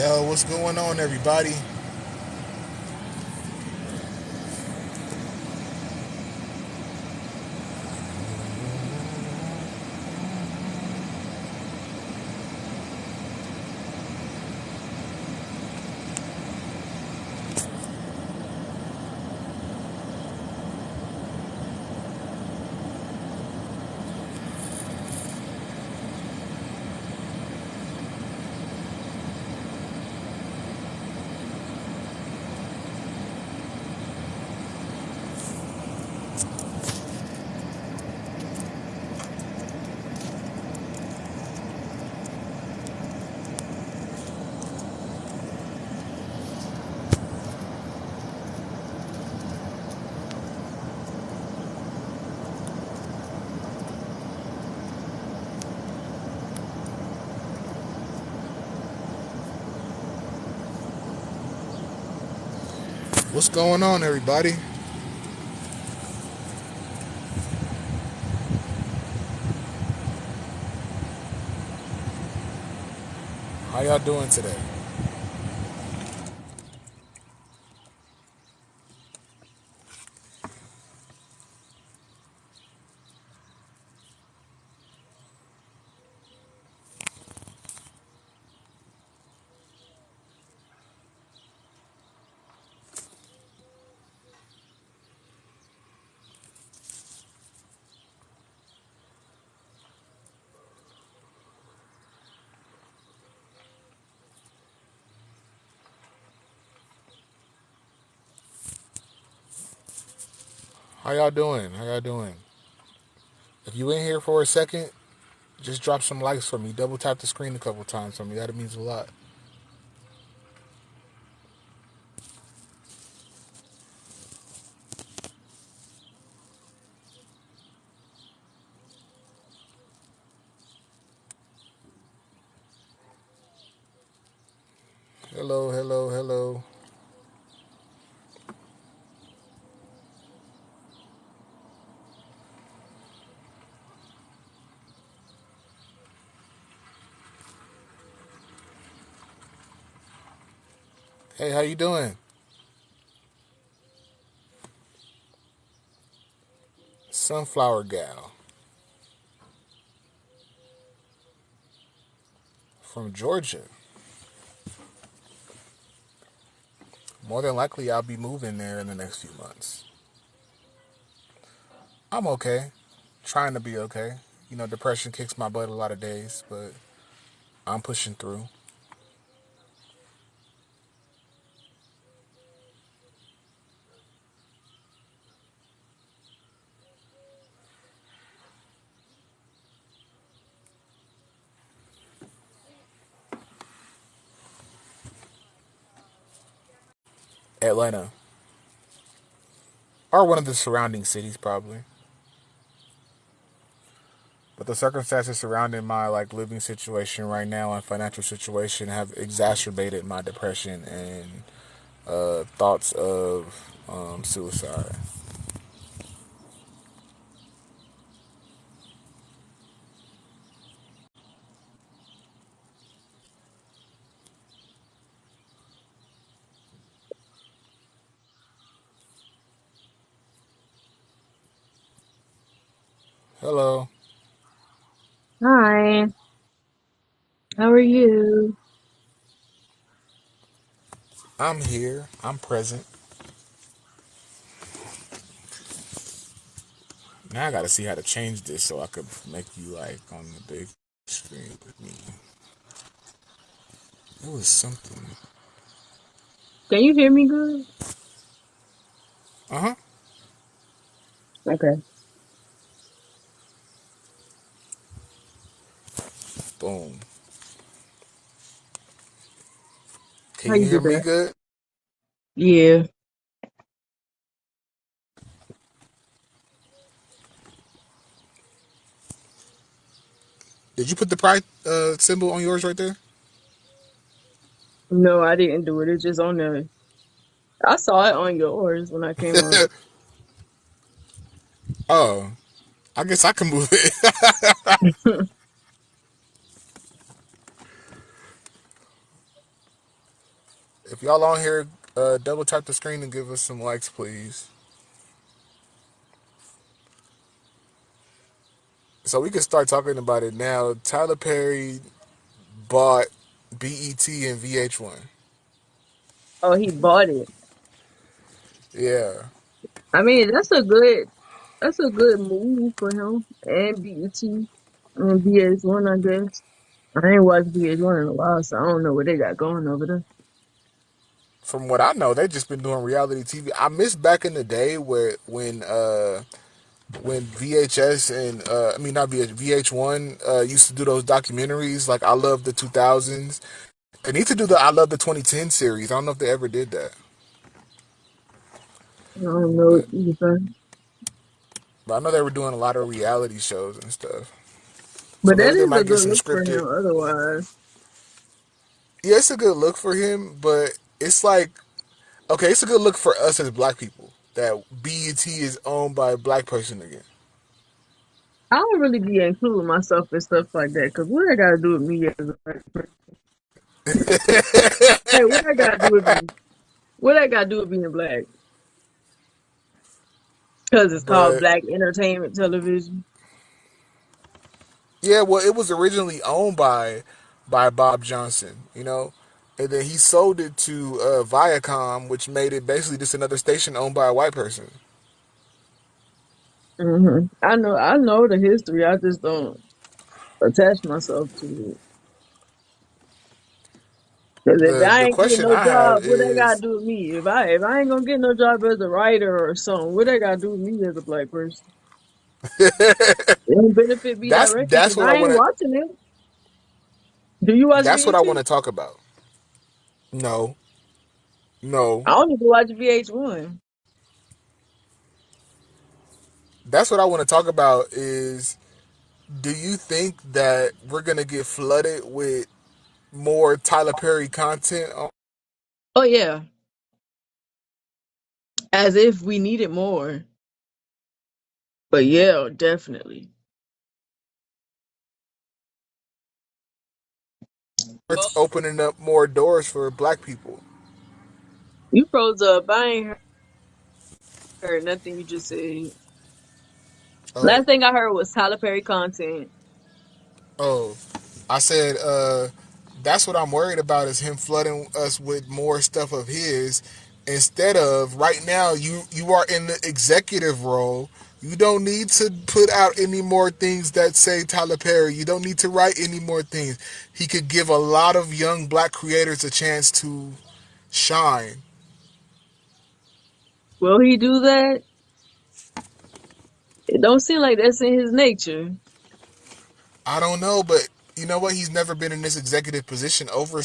Yo, what's going on, everybody? What's going on, everybody? How y'all doing today? How y'all doing? How y'all doing? If you in here for a second, just drop some likes for me. Double tap the screen a couple times for me. That means a lot. Hello, hello, hello. Hey, how you doing? Sunflower gal from Georgia. More than likely, I'll be moving there in the next few months. I'm okay. Trying to be okay. You know, depression kicks my butt a lot of days, but I'm pushing through. Atlanta. Or one of the surrounding cities, probably. But the circumstances surrounding my living situation right now and financial situation have exacerbated my depression and thoughts of suicide. Hello, Hi, how are you? I'm here. I'm present. Now I gotta see how to change this so I could make you on the big screen with me. It was something. Can you hear me good? Uh huh. Okay. Boom. Can How you you hear do me that? good? Yeah. Did you put the pride symbol on yours right there? No, I didn't do it. It's just on there. I saw it on yours when I came on. Oh, I guess I can move it. If y'all on here, double tap the screen and give us some likes, please. So we can start talking about it now. Tyler Perry bought BET and VH1. Oh, he bought it. Yeah. I mean, that's a good move for him and BET and VH1, I guess. I ain't watched VH1 in a while, so I don't know what they got going over there. From what I know, they just been doing reality TV. I miss back in the day where when VHS and I mean not VH1 used to do those documentaries like I Love the 2000s. They need to do the I Love the 2010 series. I don't know if they ever did that, I don't know but either. I know they were doing a lot of reality shows and stuff. So But that maybe they is a might get good some look for scripted. him otherwise. Yeah, it's a good look for him, but it's like okay, it's a good look for us as black people that BET is owned by a black person again. I don't really be including myself in stuff like that, because what I gotta do with me as a black person? Hey, what I gotta do with me? What I gotta do with being black? Because it's called But Black Entertainment Television. yeah, well, it was originally owned by Bob Johnson, you know, and then he sold it to Viacom, which made it basically just another station owned by a white person. I know the history. I just don't attach myself to it. Because if The I the ain't getting question no I have job, what I gotta is do with me? If I ain't gonna get no job as a writer or something, what I gotta do with me as a black person? It don't benefit me directly that's because what I I ain't want to watching it. Do you watch that's what I want VH1? to talk about. No, no, I don't even watch VH1. that's what I want to talk about. Is do you think that we're gonna get flooded with more Tyler Perry content on Oh yeah, as if we needed more. But yeah, definitely. it's opening up more doors for black people? You froze up. I ain't heard nothing you just said. Oh, Last thing I heard was Tyler Perry content. oh, I said, that's what I'm worried about is him flooding us with more stuff of his instead of right now you are in the executive role. You don't need to put out any more things that say Tyler Perry. You don't need to write any more things. He could give a lot of young black creators a chance to shine. Will he do that? It don't seem like that's in his nature. I don't know, but you know what? He's never been in this executive position over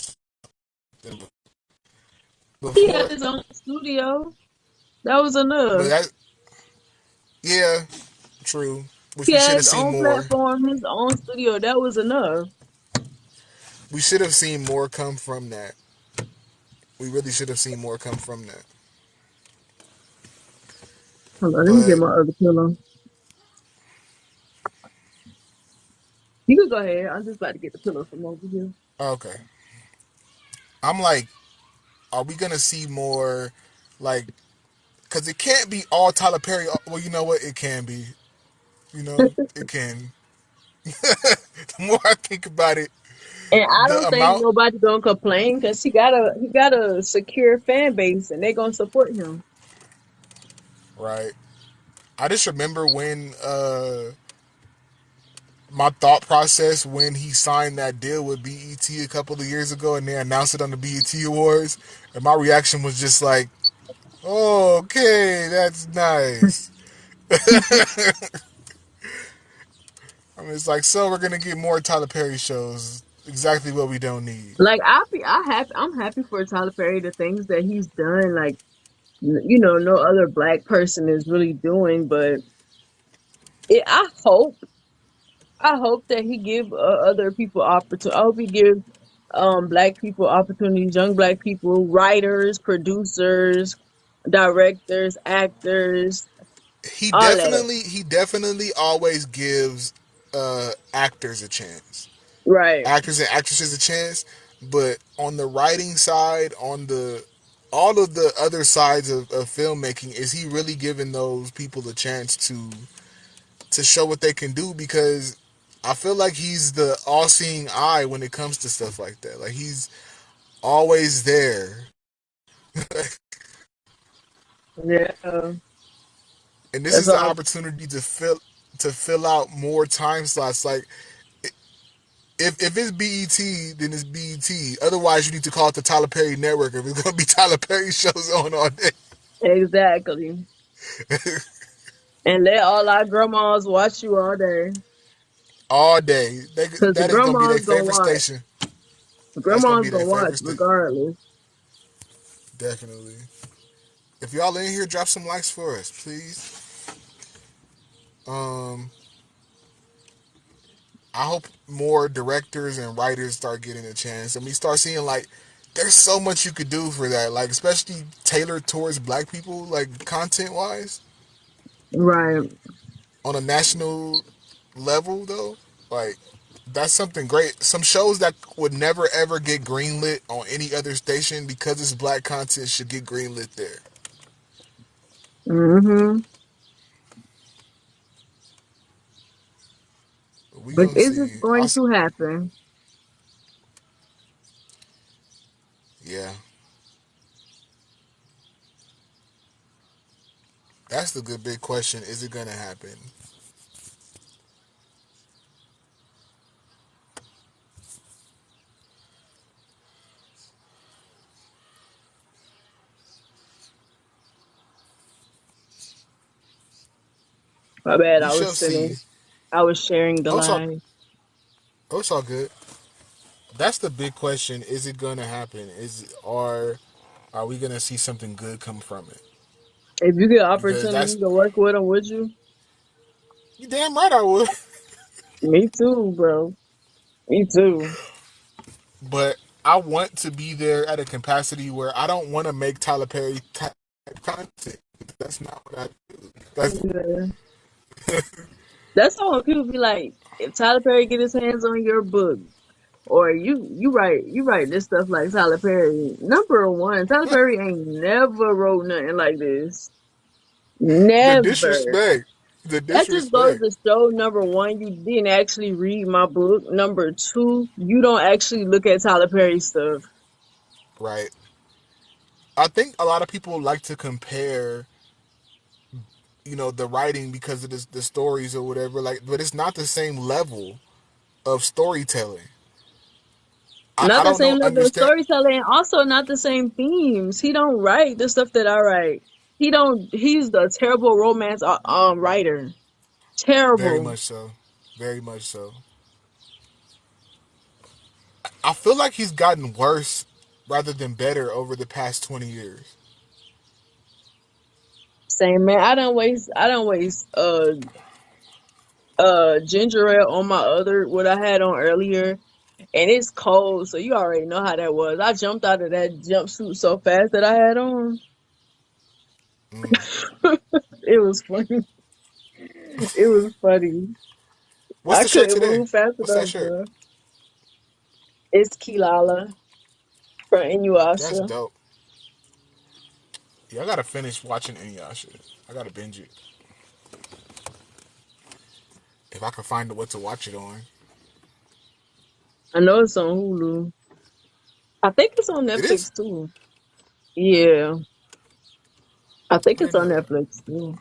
He had before. his own studio. That was But enough. that, yeah, true. Which He we should had have his seen own more. platform, his own studio. That was enough. We should have seen more come from that. We really should have seen more come from that. Hold on, let me get But my other pillow. You can go ahead. I'm just about to get the pillow from over here. okay, I'm like, are we gonna see more? Like, cause it can't be all Tyler Perry. Well, you know what? It can be. You know, it can. The more I think about it, And I the don't think amount. nobody gonna complain because he got a secure fan base and they gonna support him. Right. I just remember when my thought process when he signed that deal with BET a couple of years ago, and they announced it on the BET Awards, and my reaction was just like, "Oh, okay, that's nice." I mean, it's like, so we're gonna get more Tyler Perry shows. Exactly what we don't need. Like I'm happy for Tyler Perry, the things that he's done. Like no other black person is really doing. But it, I hope that he give other people opportunity. I hope he give black people opportunities, young black people, writers, producers, directors, actors, all that. He definitely always gives actors a chance, Right. actors and actresses a chance. but on the writing side, on the all of the other sides of filmmaking, is he really giving those people a chance to show what they can do? Because I feel like he's the all-seeing eye when it comes to stuff like that. Like he's always there, Yeah, and this that's is the all. opportunity to fill out more time slots. Like if it's BET, then it's BET. Otherwise, you need to call it the Tyler Perry Network if it's gonna be Tyler Perry shows on all day, Exactly. And let all our grandmas watch you all day. all day. Cause the That is gonna be their grandmas gonna favorite watch. station. The That's gonna grandmas be their gonna watch favorite station. regardless. Definitely. If y'all in here, drop some likes for us, please. Um, I hope more directors and writers start getting a chance, and we start seeing like there's so much you could do for that, like especially tailored towards Black people, like content wise, Right. on a national level though. Like that's something great. Some shows that would never ever get greenlit on any other station because it's Black content should get greenlit there. Mm-hmm. We But gonna is it see. going to happen? Yeah, that's the good big question. Is it gonna happen? My bad. We shall see. I was sharing the Oh, it's all, line. oh, it's all good. That's the big question. Is it gonna happen? Are we gonna see something good come from it? If you get an Because opportunity that's to work with them, would you? you damn right I would. Me too, bro. Me too. But I want to be there at a capacity where I don't want to make Tyler Perry type content. That's not what I do. That's Yeah. That's how when people be like, if Tyler Perry get his hands on your book, or you write this stuff like Tyler Perry. Number one, Tyler Perry ain't never wrote nothing like this. the Never. disrespect. The That just goes disrespect. to show, number one, you didn't actually read my book. Number two, you don't actually look at Tyler Perry stuff. Right. I think a lot of people like to compare, the writing because of the stories or whatever. Like, but it's not the same level of storytelling. I Not the don't same know. level of Understand? storytelling, also not the same themes. He don't write the stuff that I write. He's the terrible romance writer. Very Terrible. much so. Very much so. I feel like he's gotten worse rather than better over the past 20 years. Same man. I don't waste ginger ale on my other what I had on earlier, and it's cold, so you already know how that was. I jumped out of that jumpsuit so fast that I had on. Mm. It was funny. It was funny. What's I the shirt couldn't today? move fast What's that enough, shirt? bro. It's Kilala from That's Inuyasha. dope. Yeah, I gotta finish watching Inuyasha. I gotta binge it. If I can find what to watch it on. I know it's on Hulu. I think it's on It is? Netflix too. Yeah, I think I it's didn't on know that. Netflix too.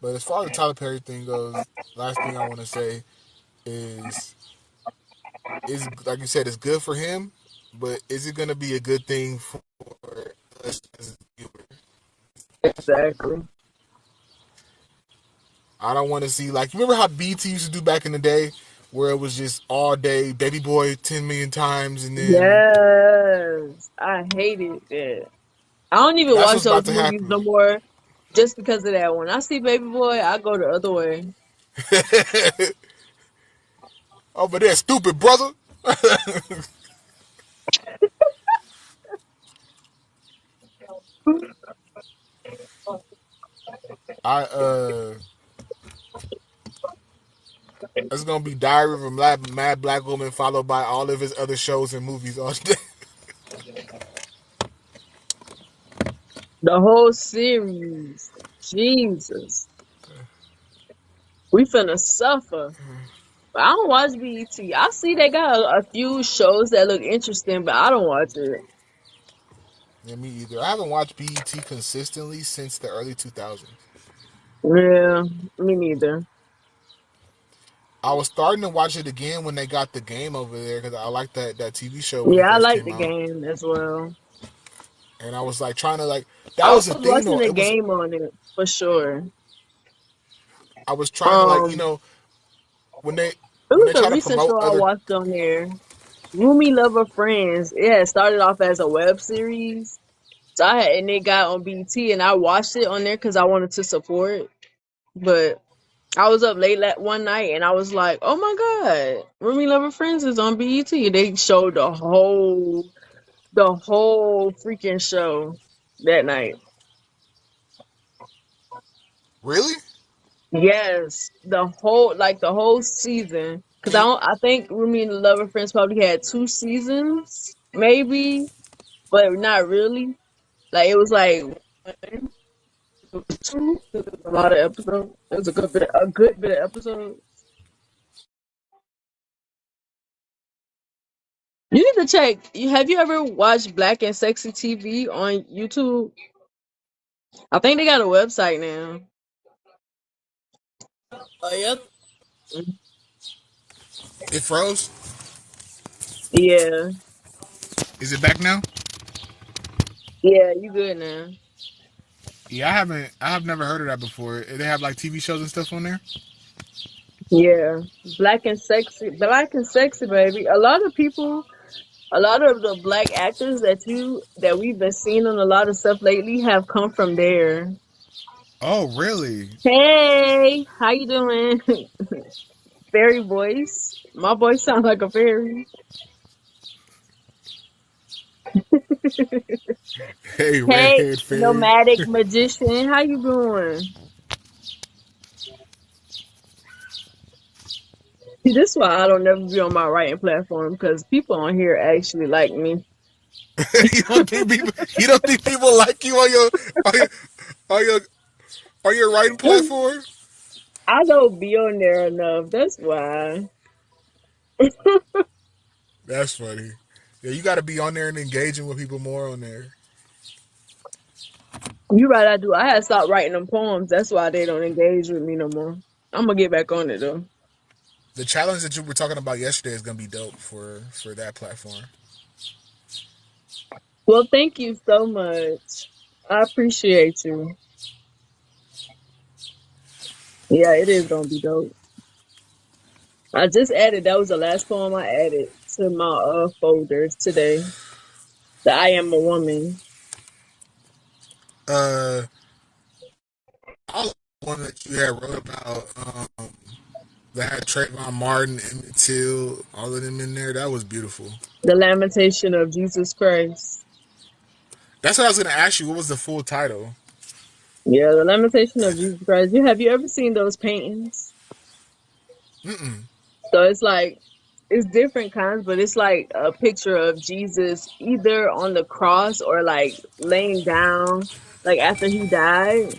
But as far as the Tyler Perry thing goes, last thing I want to say is like you said, it's good for him, but is it gonna be a good thing for us as viewers? Exactly. I don't want to see like you remember how BT used to do back in the day, where it was just all day Baby Boy 10 million times, and then Yes, I hated it. I don't even that's watch what's those about to movies happen. no more just because of that. When I see Baby Boy, I go the other way. Over there, stupid brother. I It's gonna be Diary of a Mad Black Woman, followed by all of his other shows and movies all day. The whole series. Jesus. We finna suffer. But I don't watch BET. I see they got a few shows that look interesting, but I don't watch it. Yeah, me either. I haven't watched BET consistently since the early 2000s. Yeah, me neither. I was starting to watch it again when they got the game over there because I liked that TV show when it Yeah, I first like came the out, game as well. and I was like trying to like that I was the was thing watching though. the It was game on it for sure. I was trying to like Um, when they it when was they a try to recent promote show I other. watched on there. Roomy Lover Friends. It had started off as a web series. So and it got on BT and I watched it on there because I wanted to support. But I was up late one night and I was like, oh my God, Roomy Lover Friends is on BET. They showed the whole freaking show that night. Really? Yes, the whole season. Cause And I think Roomy and the Lover Friends probably had 2 seasons, maybe, but not really. Like it was like one, two. It was a lot of episodes. It was a good bit of episodes. You need to check. Have you ever watched Black and Sexy TV on YouTube? I think they got a website now. Yep. it froze. Yeah, Is it back now? yeah, you good now. Yeah, I haven't. I have never heard of that before. They have like TV shows and stuff on there. Yeah, Black and Sexy, baby. A lot of the black actors that we've been seeing on a lot of stuff lately have come from there. Oh, really? Hey, how you doing? Fairy voice. My voice sounds like a fairy. Hey, Hey, redhead fairy. nomadic magician, how you doing? See, this is why I don't never be on my writing platform because people on here actually like me. You don't think people like you on your on your on your writing platform? I don't be on there enough. That's why. That's funny. Yeah, you got to be on there and engaging with people more on there. You right, I do. I had stopped writing them poems. That's why they don't engage with me no more. I'm gonna get back on it though. The challenge that you were talking about yesterday is gonna be dope for that platform. Well, thank you so much. I appreciate you. Yeah, it is gonna be dope. I just added. That was the last poem I added to my folders today. The I am a woman. Uh, I was one that you had wrote about that had Trayvon Martin, Emmett Till, all of them in there. That was beautiful. The lamentation of Jesus Christ. That's what I was gonna ask you. What was the full title? Yeah, the lamentation of Jesus Christ. Have you ever seen those paintings? Mm-mm. So it's different kinds, but it's like a picture of Jesus either on the cross or like laying down, like after he died.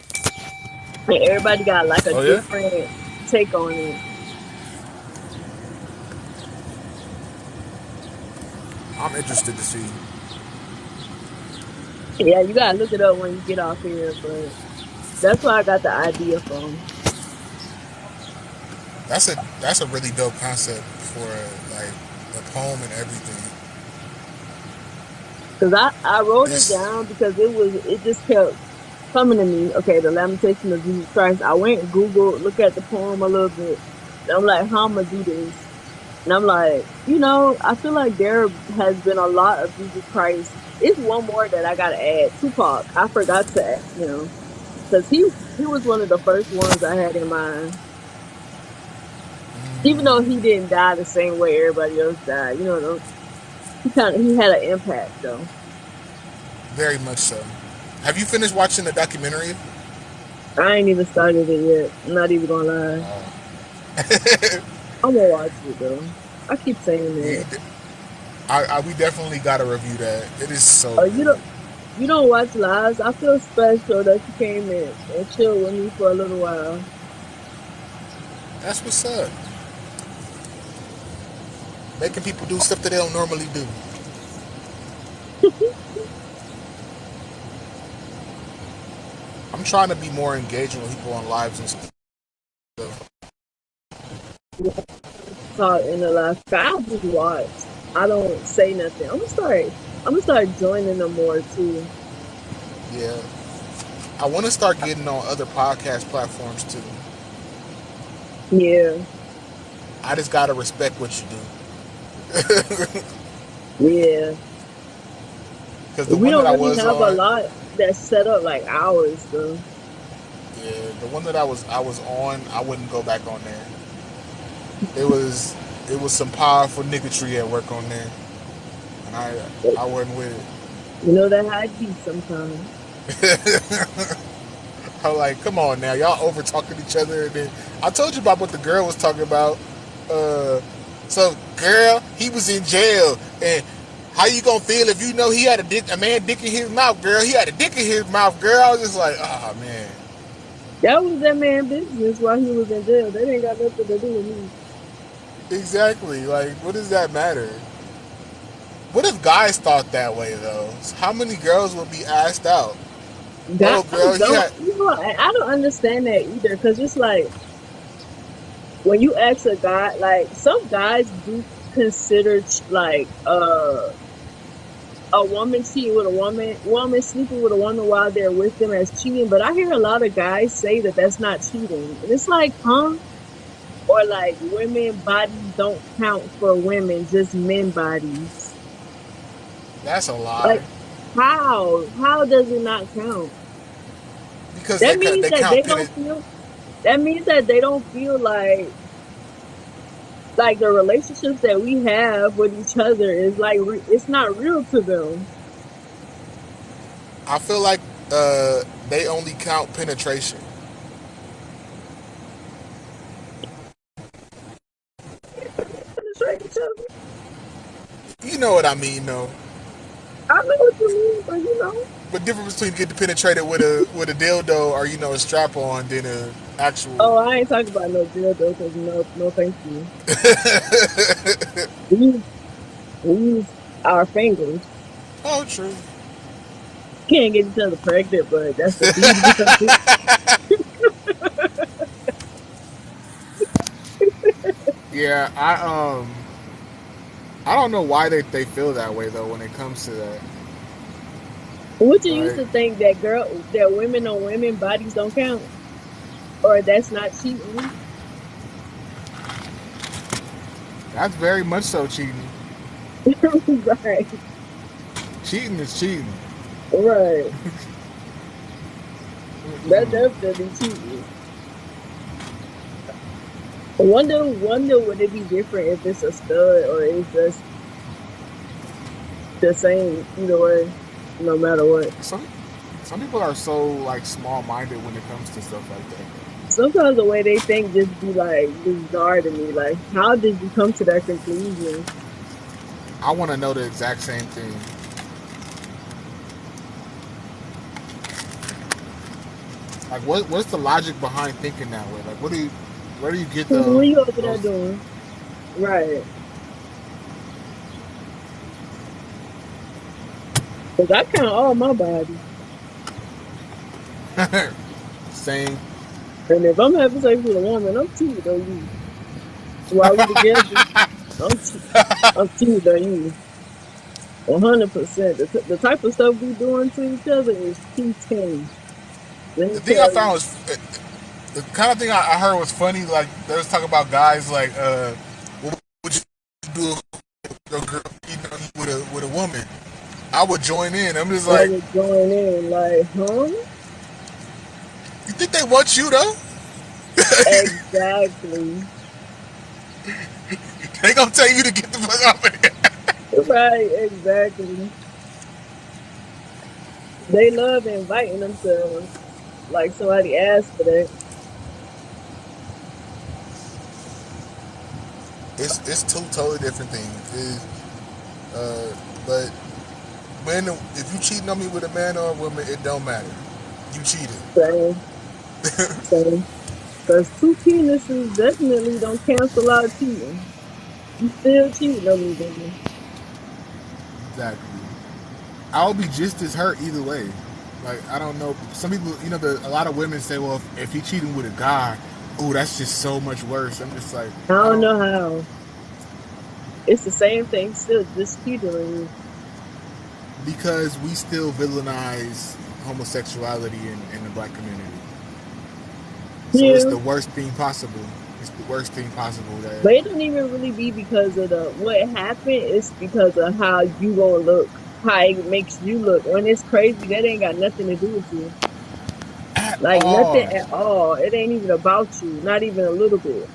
And everybody got like a Oh yeah, different take on I'm interested to see. it. Yeah, you gotta look it up when you get off here, but that's where I got the idea from. That's a really dope concept for like a poem and everything. Cause I wrote it This down because it just kept coming to me. Okay, the lamentation of Jesus Christ. I went and Googled, look at the poem a little bit. And I'm like, how I'm gonna do this? And I'm like, I feel like there has been a lot of Jesus Christ. It's one more that I gotta add. Tupac. I forgot to add him because he was one of the first ones I had in mind. Even though he didn't die the same way everybody else died, he had an impact though. very much so. Have you finished watching the documentary? I ain't even started it yet. I'm not even gonna lie. I'm gonna watch it though. I keep saying You, that. we definitely gotta review that. It is so Oh, good. you don't watch lives? I feel special that you came in and chill with me for a little while. That's what's up. Making people do stuff that they don't normally do. I'm trying to be more engaging with people on lives and stuff. Talk in the live. I just watch. I don't say nothing. I'm gonna start joining them more too. Yeah, I want to start getting on other podcast platforms too. Yeah, I just gotta respect what you do. yeah. Because the We one that don't I really was have a on, lot that's set up like ours though. yeah, the one that I was on, I wouldn't go back on there. It was it was some powerful niggatry at work on there, and I wasn't with You know that how it be sometimes. it. I'm like, come on now, y'all over talking each other. And then I told you about what the girl was talking about. Uh, so girl, he was in jail, and how you gonna feel if you know he had a man dick in his mouth, girl? He had a dick in his mouth, girl. I was just like, oh man, That was that man business while he was in jail. That ain't got nothing to do with me. exactly. Like, what does that matter? What if guys thought that way though? How many girls would be asked out? Guys Oh, girl, he don't, had. you know, I don't understand that either. Cause it's like when you ask a guy, like some guys do consider like a woman cheating with a woman sleeping with a woman while they're with them as cheating. But I hear a lot of guys say that that's not cheating, and it's like, huh? Or like women bodies don't count for women, just men bodies. That's a lie Like how? How does it not count? because That means they that count they pen. don't feel. That means that they don't feel like the relationships that we have with each other is like it's not real to them. I feel like they only count penetration. Penetrate each other. You know what I mean, though. I know what you mean, but But difference between getting penetrated with a dildo or a strap on than a actual. oh, I ain't talking about no dildo because no, thank you. We use, we use our fingers. Oh, true. Can't get each other pregnant, but that's the beauty of it. Yeah, I don't know why they feel that way though when it comes to that. Would you used Like to think that that women on women bodies don't count, or that's not cheating? that's very much so cheating. Right, Cheating is cheating. right. That Mm-mm. definitely cheating. Wonder would it be different if it's a stud or it's just the same either way, no matter what. Some people are so like small minded when it comes to stuff like that. Sometimes the way they think just be like bizarre to me. Like, how did you come to that conclusion? I want to know the exact same thing. Like, what's the logic behind thinking that way? Like, where do you get What you over there those? doing? Right. Because I count all my body. Same. And if I'm having sex with a woman, I'm cheating on you. While we together, I'm, che- I'm cheating on you. 100%. The type of stuff we doing to each other is cheating. Let The me thing I tell found you. was the kind of thing I heard was funny. Like they was talking about guys like, what would you do if a girl with a woman? I would join in. I'm just I like, was join in like, huh? you think they want you though? Exactly. They gonna tell you to get the fuck off of here. Right, exactly. They love inviting themselves. Like somebody asked for that. It's two totally different things. But when if you cheating on me with a man or a woman, it don't matter. You cheated. Same, same. Because two penises definitely don't cancel out cheating. You still cheating on me, baby. Exactly. I'll be just as hurt either way. Like I don't know. Some people, a lot of women say, well, if he cheating with a guy, oh, that's just so much worse. I'm just like, I I don't don't. know how. It's the same thing, still just cheating on you. Because we still villainize homosexuality in the black community. So it's Yeah. the worst thing possible. It's the worst thing possible that But it don't even really be because of the what happened. It's because of how you gonna look, how it makes you look. When it's crazy, that ain't got nothing to do with you. at Like all. nothing at all. It ain't even about you. Not even a little bit.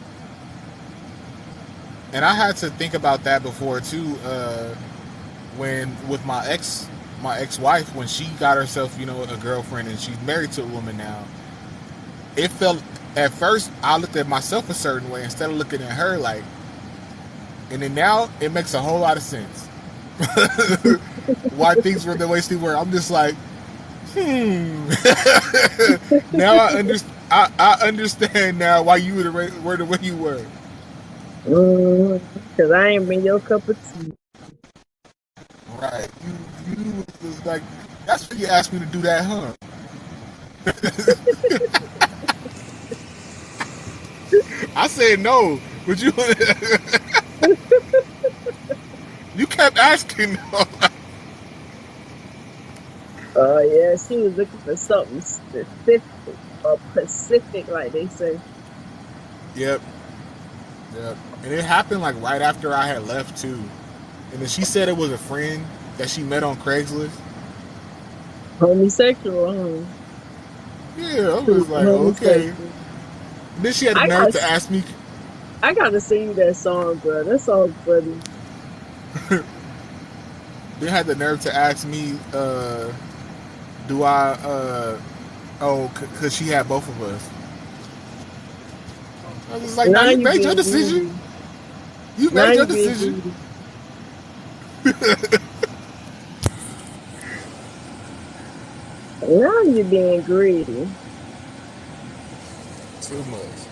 And I had to think about that before too. When with my ex-wife, when she got herself, a girlfriend, and she's married to a woman now, it felt at first I looked at myself a certain way instead of looking at her like, and then now it makes a whole lot of sense. Why things were the way they were. I'm just like, now I understand now why you were the way you were. Cause I ain't been your cup of tea. Right. You was like, that's what you asked me to do that, huh? I said no, but you you kept asking. Yeah, she was looking for something specific or Pacific, like they say. Yep, yep. And it happened like right after I had left too. And then she said it was a friend that she met on Craigslist. Homosexual, Yeah, I huh? was like, okay. Homosexual. And then she had the I nerve got to ask me. I gotta sing you that song, bro. That song's funny. They had the nerve to ask me, do I? Oh, because she had both of us. I was like, nah, Now you you made your being decision. greedy. You Now made your you being decision. greedy. Now you being greedy. Too much.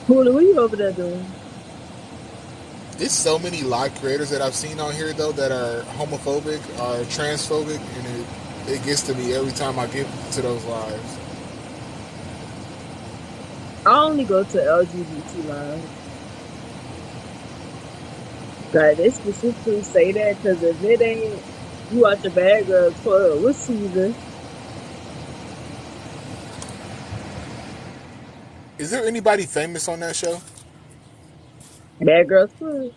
Hula, what you over there doing? There's so many live creators that I've seen on here though that are homophobic or transphobic, and it gets to me every time I get to those lives. I only go to LGBT live. Like they specifically say that because if it ain't you watch a Bad Girls Club, what season? Is there anybody famous on that show? Bad Girls Club.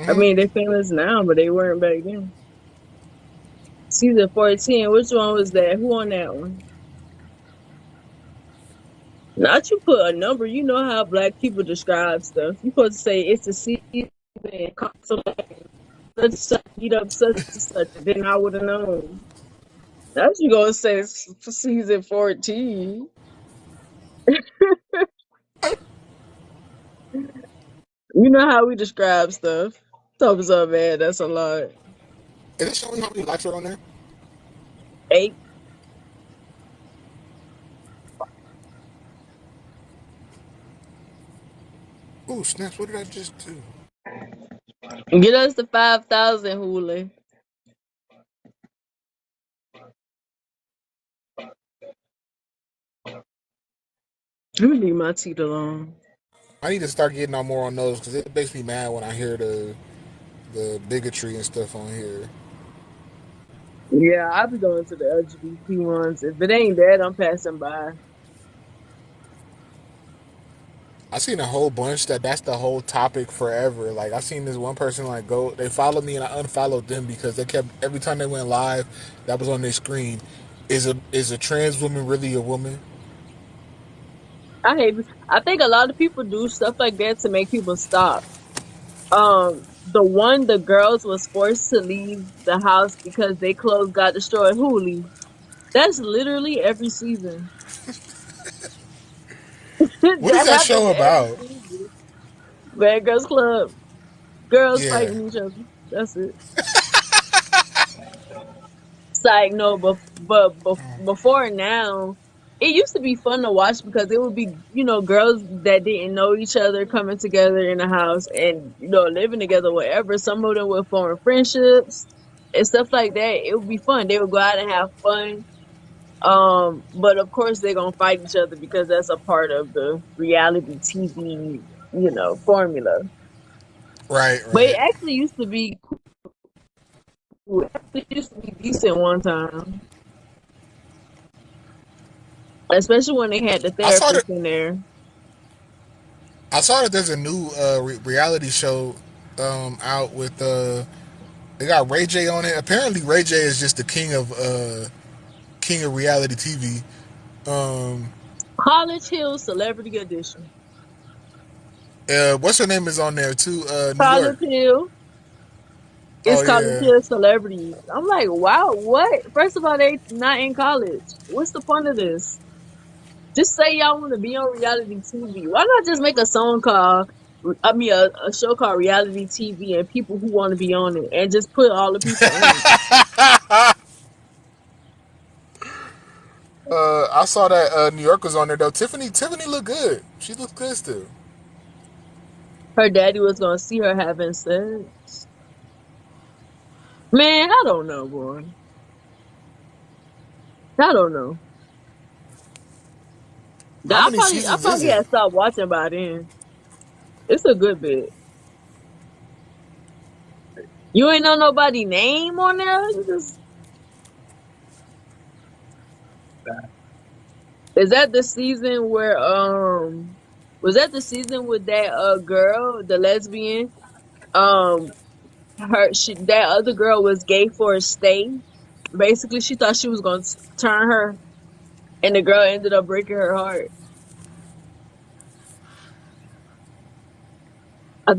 I Hmm. mean, they famous now, but they weren't back then. Season 14, which one was that? Who on that one? Not you put a number. You know how black people describe stuff. You supposed to say it's a season and such and such, eat up such and such, and then I would have known. That's you gonna say it's for season 14. You know how we describe stuff. Thumbs up, man. That's a lot. Is it showing how many likes are on there? 8. Ooh, snaps! What did I just do? Get us to 5,000, Hule. Let me leave my teeth alone. I need to start getting on more on those because it makes me mad when I hear the bigotry and stuff on here. Yeah, I'll be going to the LGBT ones. If it ain't that, I'm passing by. I seen a whole bunch that's the whole topic forever. Like I seen this one person like go, they followed me and I unfollowed them because they kept every time they went live, that was on their screen. Is a trans woman really a woman? I hate. I think a lot of people do stuff like that to make people stop. The girls was forced to leave the house because their clothes got destroyed. Huli. That's literally every season. What is That that happens show every about? season. Bad Girls Club. Girls Yeah. fighting each other. That's it. It's like no, but before now, it used to be fun to watch because it would be girls that didn't know each other coming together in a house and living together, whatever. Some of them would form friendships and stuff like that. It would be fun. They would go out and have fun. But of course they're gonna fight each other because that's a part of the reality TV, formula. Right, But it right. actually used to be cool. It actually used to be decent one time. Especially when they had the I saw therapist that. in there. I saw that there's a new reality show out with they got Ray J on it. Apparently, Ray J is just the king of reality TV. Um, College Hill Celebrity Edition. what's her name is on there too? New College York. Hill. Oh It's College yeah. Hill Celebrities. I'm like, wow, what? First of all, they not in college. What's the point of this? Just say y'all want to be on reality TV. Why not just make a song called, I mean, a show called Reality TV and people who want to be on it and just put all the people on it. I saw that New York was on there though. Tiffany looked good. She looks good still. Her daddy was going to see her having sex. Man, I don't know, boy. I don't know. How I many probably, I seasons is probably it? had stopped watching by then. It's a good bit. You ain't know nobody name on there. You just is that the season where was that the season with that girl, the lesbian? Um, that other girl was gay for a stay. Basically, she thought she was gonna turn her, and the girl ended up breaking her heart. I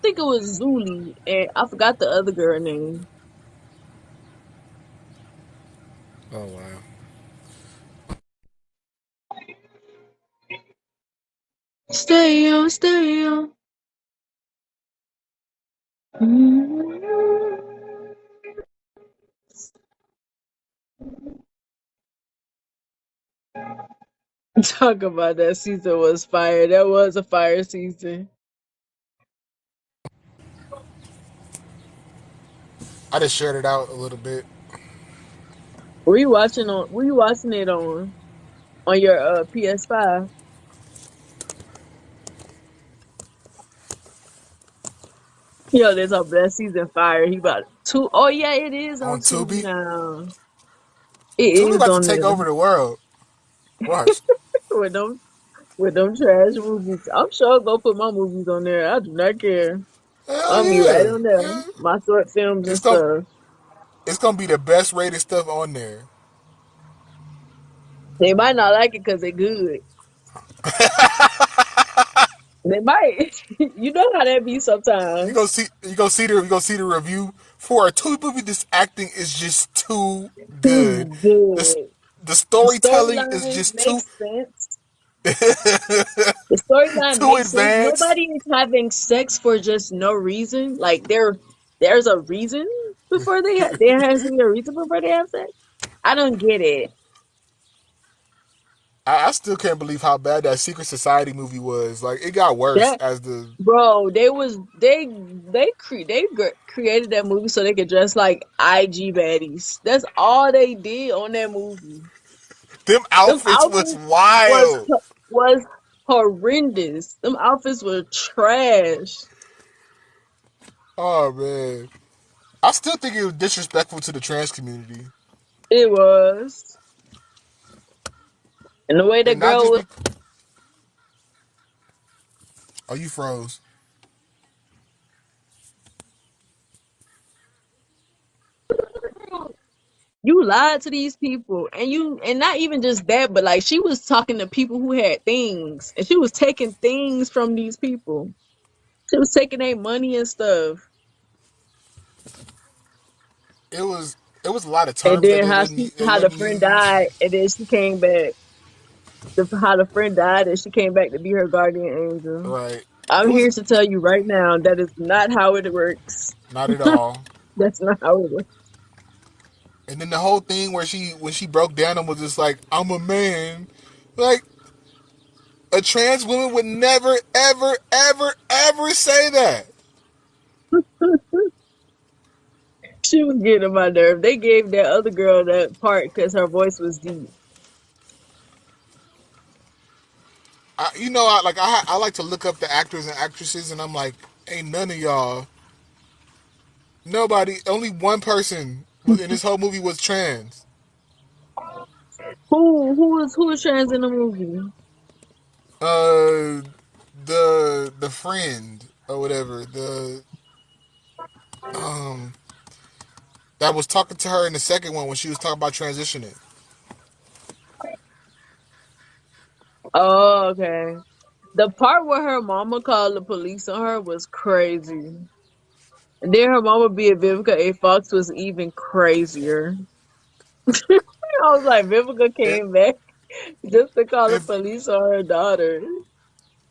think it was Zuli, and I forgot the other girl name. Oh wow. Stay on, stay on. Talk about that season was fire. That was a fire season. I just shared it out a little bit. Were you watching it on your PS5? Yo, there's a best season fire. He about two. Oh yeah, it is On on Tubi Tubi. now. It Tubi is about to on take there over the world. Watch. with them trash movies. I'm sure I'll go put my movies on there. I do not care. Hell I'll be right yeah. on there. Yeah. My short films and It's gonna stuff. it's gonna be the best rated stuff on there. They might not like it because they're good. They might. You know how that be sometimes. You gonna see the review for a Tubi movie. This acting is just too good. Too The good. the The storytelling is storyline just makes sense. The storyline too makes sense. advanced. Nobody is having sex for just no reason. Like there's a reason before there has to be a reason before they have sex. I don't get it. I still can't believe how bad that Secret Society movie was. Like it got worse That as the bro, they created that movie so they could dress like IG baddies. That's all they did on that movie. them Them outfits was outfits was wild. was horrendous. Them outfits were trash. Oh man, I still think it was disrespectful to the trans community, It was. And the way that and not girl just was, be. Oh, you froze. you lied to these people, and not even just that, but like she was talking to people who had things, and she was taking things from these people. She was taking their money and stuff. It was a lot of And terms that then they wouldn't how the they friend wouldn't use. died, and then she came back. how the friend died and she came back to be her guardian angel. Right. I'm It here was to tell you right now that is not how it works. not at all. That's not how it works. And then the whole thing where when she broke down and was just like, "I'm a man," like a trans woman would never, ever, ever, ever say that. She was getting on my nerve. They gave that other girl that part because her voice was deep. I like to look up the actors and actresses, and I'm like, ain't none of y'all, nobody, only one person in this whole movie was trans. Who was trans in the movie? Uh, the friend or whatever, the um that was talking to her in the second one when she was talking about transitioning. Oh, okay. The part where her mama called the police on her was crazy. And then her mama being Vivica A. Fox was even crazier. I was like, Vivica If came back just to call the if police on her daughter.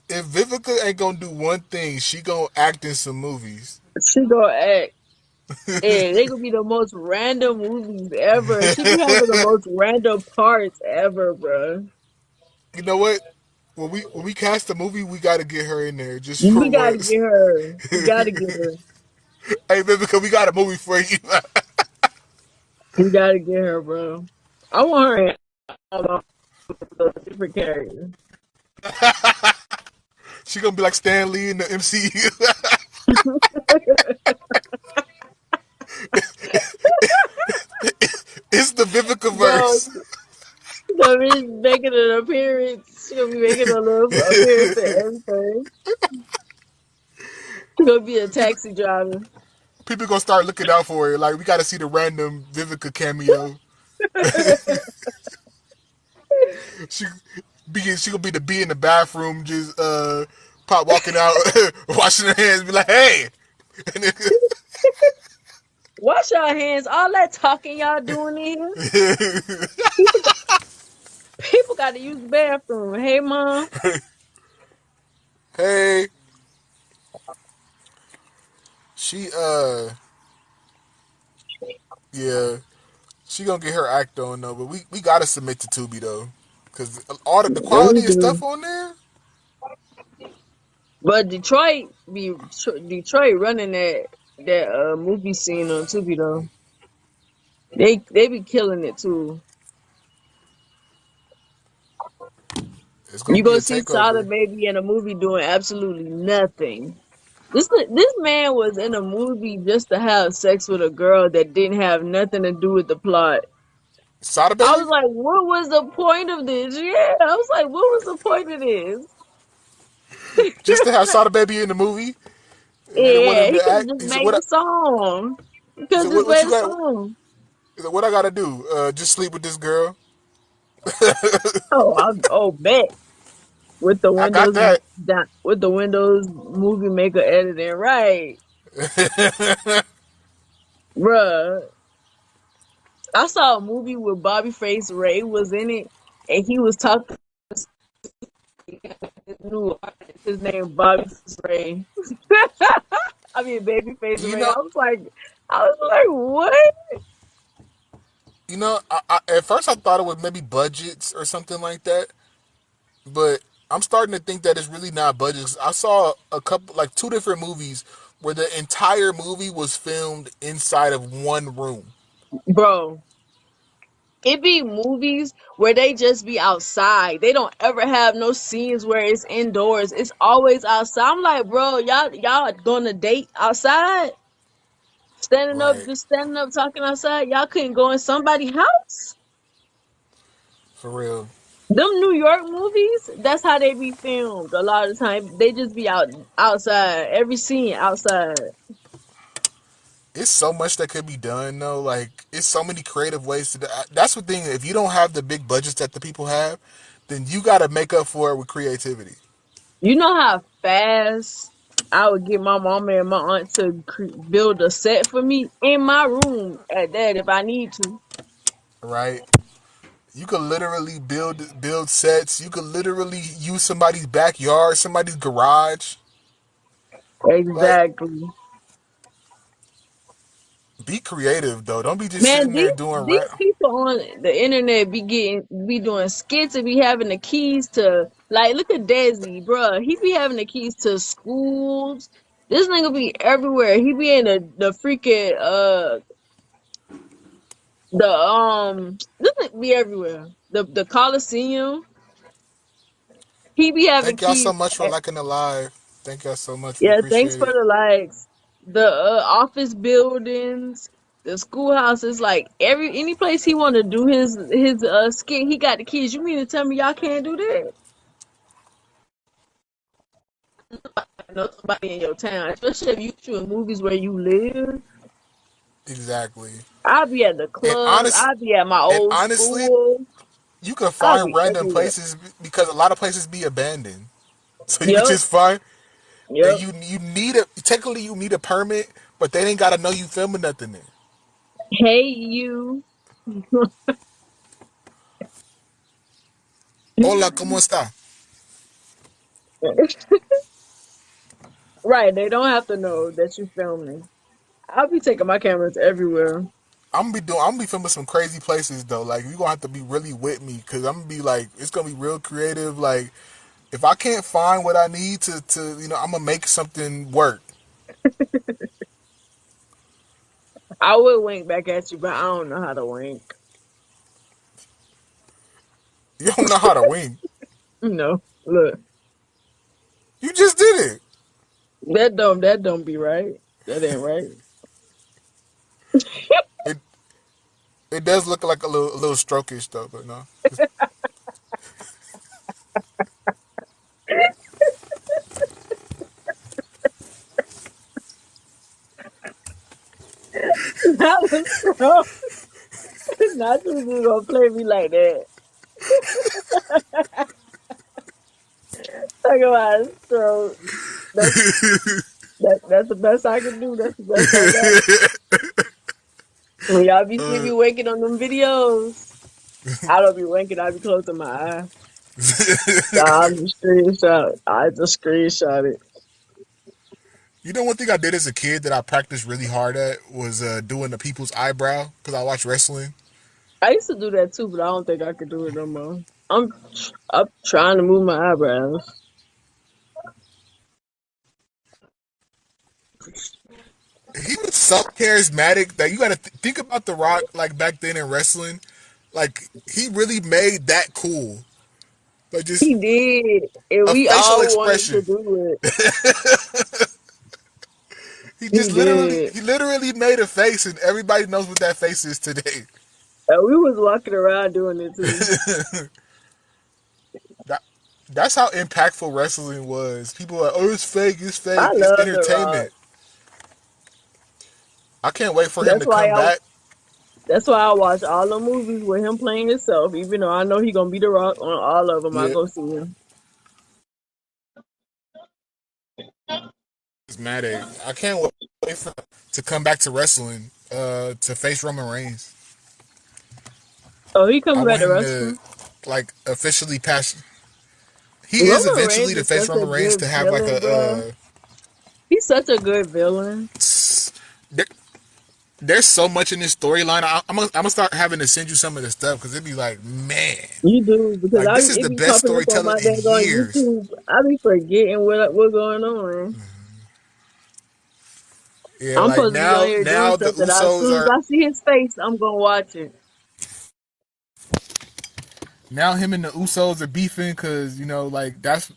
if Vivica ain't gonna do one thing, she gonna act in some movies. She gonna act. And they gonna be the most random movies ever. She be having the most random parts ever, bruh. You know what? When we cast a movie, we gotta get her in there just for We gotta once. get her. We gotta get her. Hey, Vivica, we got a movie for you. We gotta get her, bro. I want her in all the different characters. She gonna be like Stan Lee in the MCU. It's the Vivica Bro, verse. she's gonna be making an appearance. She's gonna be making a little appearance and everything. She's gonna be a taxi driver. People gonna start looking out for her. Like we gotta see the random Vivica cameo. She she gonna be the bee in the bathroom, just pop walking out, washing her hands, be like, "Hey," and then, Wash your hands. All that talking y'all doing in here. People got, people got to use the bathroom. Hey, mom. hey, she yeah, she gonna get her act on though. But we gotta submit to Tubi though, because all the Yeah, we quality of do. stuff on there. But Detroit running that movie scene on Tubi though. They be killing it too. It's gonna You be go a see Sada takeover. Baby in a movie doing absolutely nothing. This man was in a movie just to have sex with a girl that didn't have nothing to do with the plot. Sada I Baby, was like, what was the point of this? Yeah, I was like, what was the point of this? just to have Sada Baby in the movie, and they don't want Yeah, him he to could have act. just He said, made "What?" the song. He could He have said, just What made you a got?" song. He said, "What I gotta do? Just sleep with this girl." Oh, bet with the I got Windows that. with the Windows Movie Maker editing, right, bruh. I saw a movie with Bobby Face Ray was in it, and he was talking to his new artist. His name Bobby Face Ray. I mean, Babyface You Ray. know, I was like, what? at first I thought it was maybe budgets or something like that, but I'm starting to think that it's really not budgets. I saw a couple, like two different movies where the entire movie was filmed inside of one room. Bro, it be movies where they just be outside. They don't ever have no scenes where it's indoors. It's always outside. I'm like, bro, y'all gonna date outside? Right. Just standing up talking outside. Y'all couldn't go in somebody's house? For real. Them New York movies, that's how they be filmed a lot of the time. They just be outside. Every scene outside. It's so much that could be done though. Like it's so many creative ways to do. That's the thing. If you don't have the big budgets that the people have, then you got to make up for it with creativity. You know how fast I would get my mama and my aunt to build a set for me in my room at that if I need to. Right. You could literally build sets. You could literally use somebody's backyard, somebody's garage. Like, Exactly. be creative though. Don't be just Man, sitting there doing these people on the internet be doing skits and be having the keys to, like, look at Desi, bruh. He be having the keys to schools. This nigga be everywhere. He be in the freaking this nigga be everywhere. The Coliseum. He be having Thank y'all so keys. much for liking the live. Thank y'all so much. We Yeah, thanks appreciate for it. the likes. The office buildings, the schoolhouses, like any place he want to do his skit, he got the keys. You mean to tell me y'all can't do that? I know somebody in your town, especially if you shoot movies where you live. Exactly. I'll be at the And club. I'll be at my and old honestly, school. you can I'll find be random everywhere. places because a lot of places be abandoned. So you could Yep, just find and yep. you need a technically you need a permit, but they ain't gotta know you filming nothing there. Hey you. Hola, ¿cómo está? Right, they don't have to know that you filming. I'll be taking my cameras everywhere. I'm gonna be filming some crazy places though. Like you gonna have to be really with me because I'm gonna be like it's gonna be real creative. Like if I can't find what I need to I'm gonna make something work. I would wink back at you, but I don't know how to wink. You don't know how to wing. No, look, You just did it. that don't be right. That ain't right. It it does look like a little strokish though, but no. That was so. Not you just gonna play me like that. Talk about a stroke. That's that's the best I can do. That's the best I got. When y'all be see me winking on them videos, I don't be winking. I be closing my eye. Nah, I'm just screenshot. I just screenshot it. You know, one thing I did as a kid that I practiced really hard at was doing the people's eyebrow because I watched wrestling. I used to do that too, but I don't think I could do it no more. I'm trying to move my eyebrows. He was so charismatic that you got to think about The Rock like back then in wrestling. Like he really made that cool. Like just He did, and a we facial all wanted to expression. do it. He He just literally did. he literally made a face, and everybody knows what that face is today. And we was walking around doing it too. That that's how impactful wrestling was. People were like, oh, it's fake, it's I fake, it's love The Rock. entertainment. I can't wait for him That's to why come I. back. That's why I watch all the movies with him playing himself. Even though I know he gonna be The Rock on all of them, I Yeah, go see him. it's mad at. I can't wait for to come back to wrestling. To face Roman Reigns. Oh, he I coming back want to him to wrestling. like officially pass. He is Roman eventually Reigns to is face such a Roman Reigns good to have like villain, bro. He's such a good villain. there, there's so much in this storyline. I'm gonna start having to send you some of the stuff because it'd be like, man, You do because like I this is it the be best popping up on storytelling my in dang on years. YouTube. I be forgetting what's going on. Yeah, I'm like supposed to be on now here doing now the stuff that as Usos soon as are I see his face, I'm gonna watch it. now him and the Usos are beefing because like that's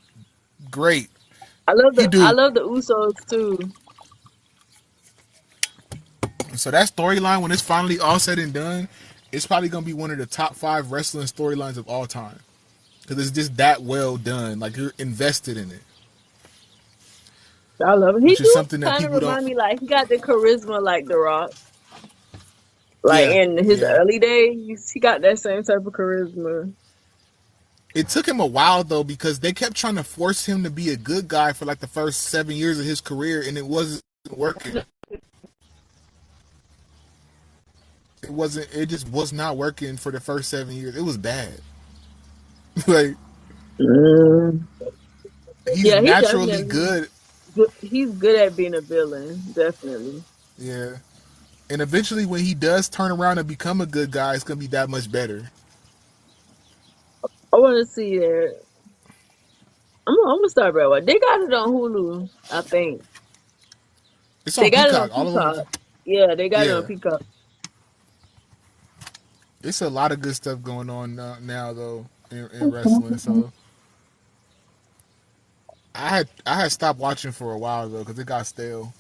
great. He I do love the Usos too. so that storyline when it's finally all said and done, it's probably gonna be one of the top 5 wrestling storylines of all time because it's just that well done. Like you're invested in it, I love him. He which is do something that kind of people don't. remind me like he got the charisma like The Rock. Like Yeah, in his yeah. early days, he got that same type of charisma. It took him a while though because they kept trying to force him to be a good guy for like the first 7 years of his career, and it wasn't working. It wasn't. It just was not working for the first 7 years. It was bad. Like Mm. he's Yeah, he naturally definitely good. good. He's good at being a villain, definitely. Yeah. And eventually, when he does turn around and become a good guy, it's gonna be that much better. I want to see that. I'm gonna start right away. They got it on Hulu, I think. It's They on got it Peacock. on All of them. Peacock. Yeah, they got it on Yeah. Peacock. It's a lot of good stuff going on now though in wrestling. So I had stopped watching for a while though because it got stale.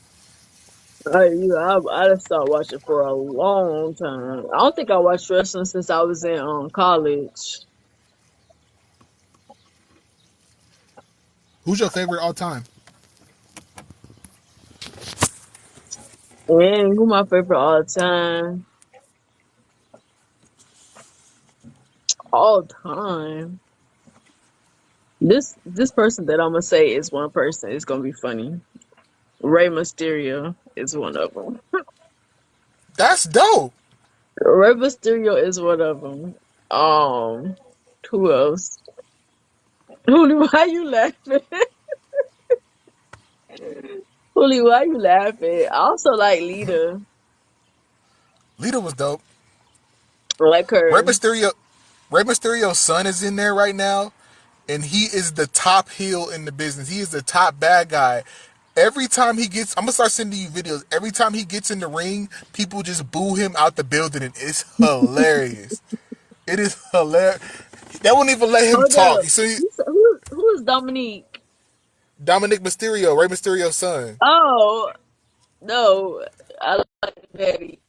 I just started watching for a long time. I don't think I watched wrestling since I was in college. Who's your favorite all time? And who my favorite all time? All time. This person that I'm gonna say is one person. It's gonna be funny. Rey Mysterio is one of them. That's dope. Rey Mysterio is one of them. Um, who else? Huli, why you laughing? Huli, why you laughing? I also like Lita. Lita was dope. I like Rey her. Mysterio, Rey Mysterio's son is in there right now, and he is the top heel in the business. He is the top bad guy. Every time he gets, I'm gonna start sending you videos. Every time he gets in the ring, people just boo him out the building, and it's hilarious. It is hilarious. They won't even let him Hold talk. up. You see, Who is Dominique? Dominic Mysterio, Rey Mysterio's son. Oh no, I like Betty.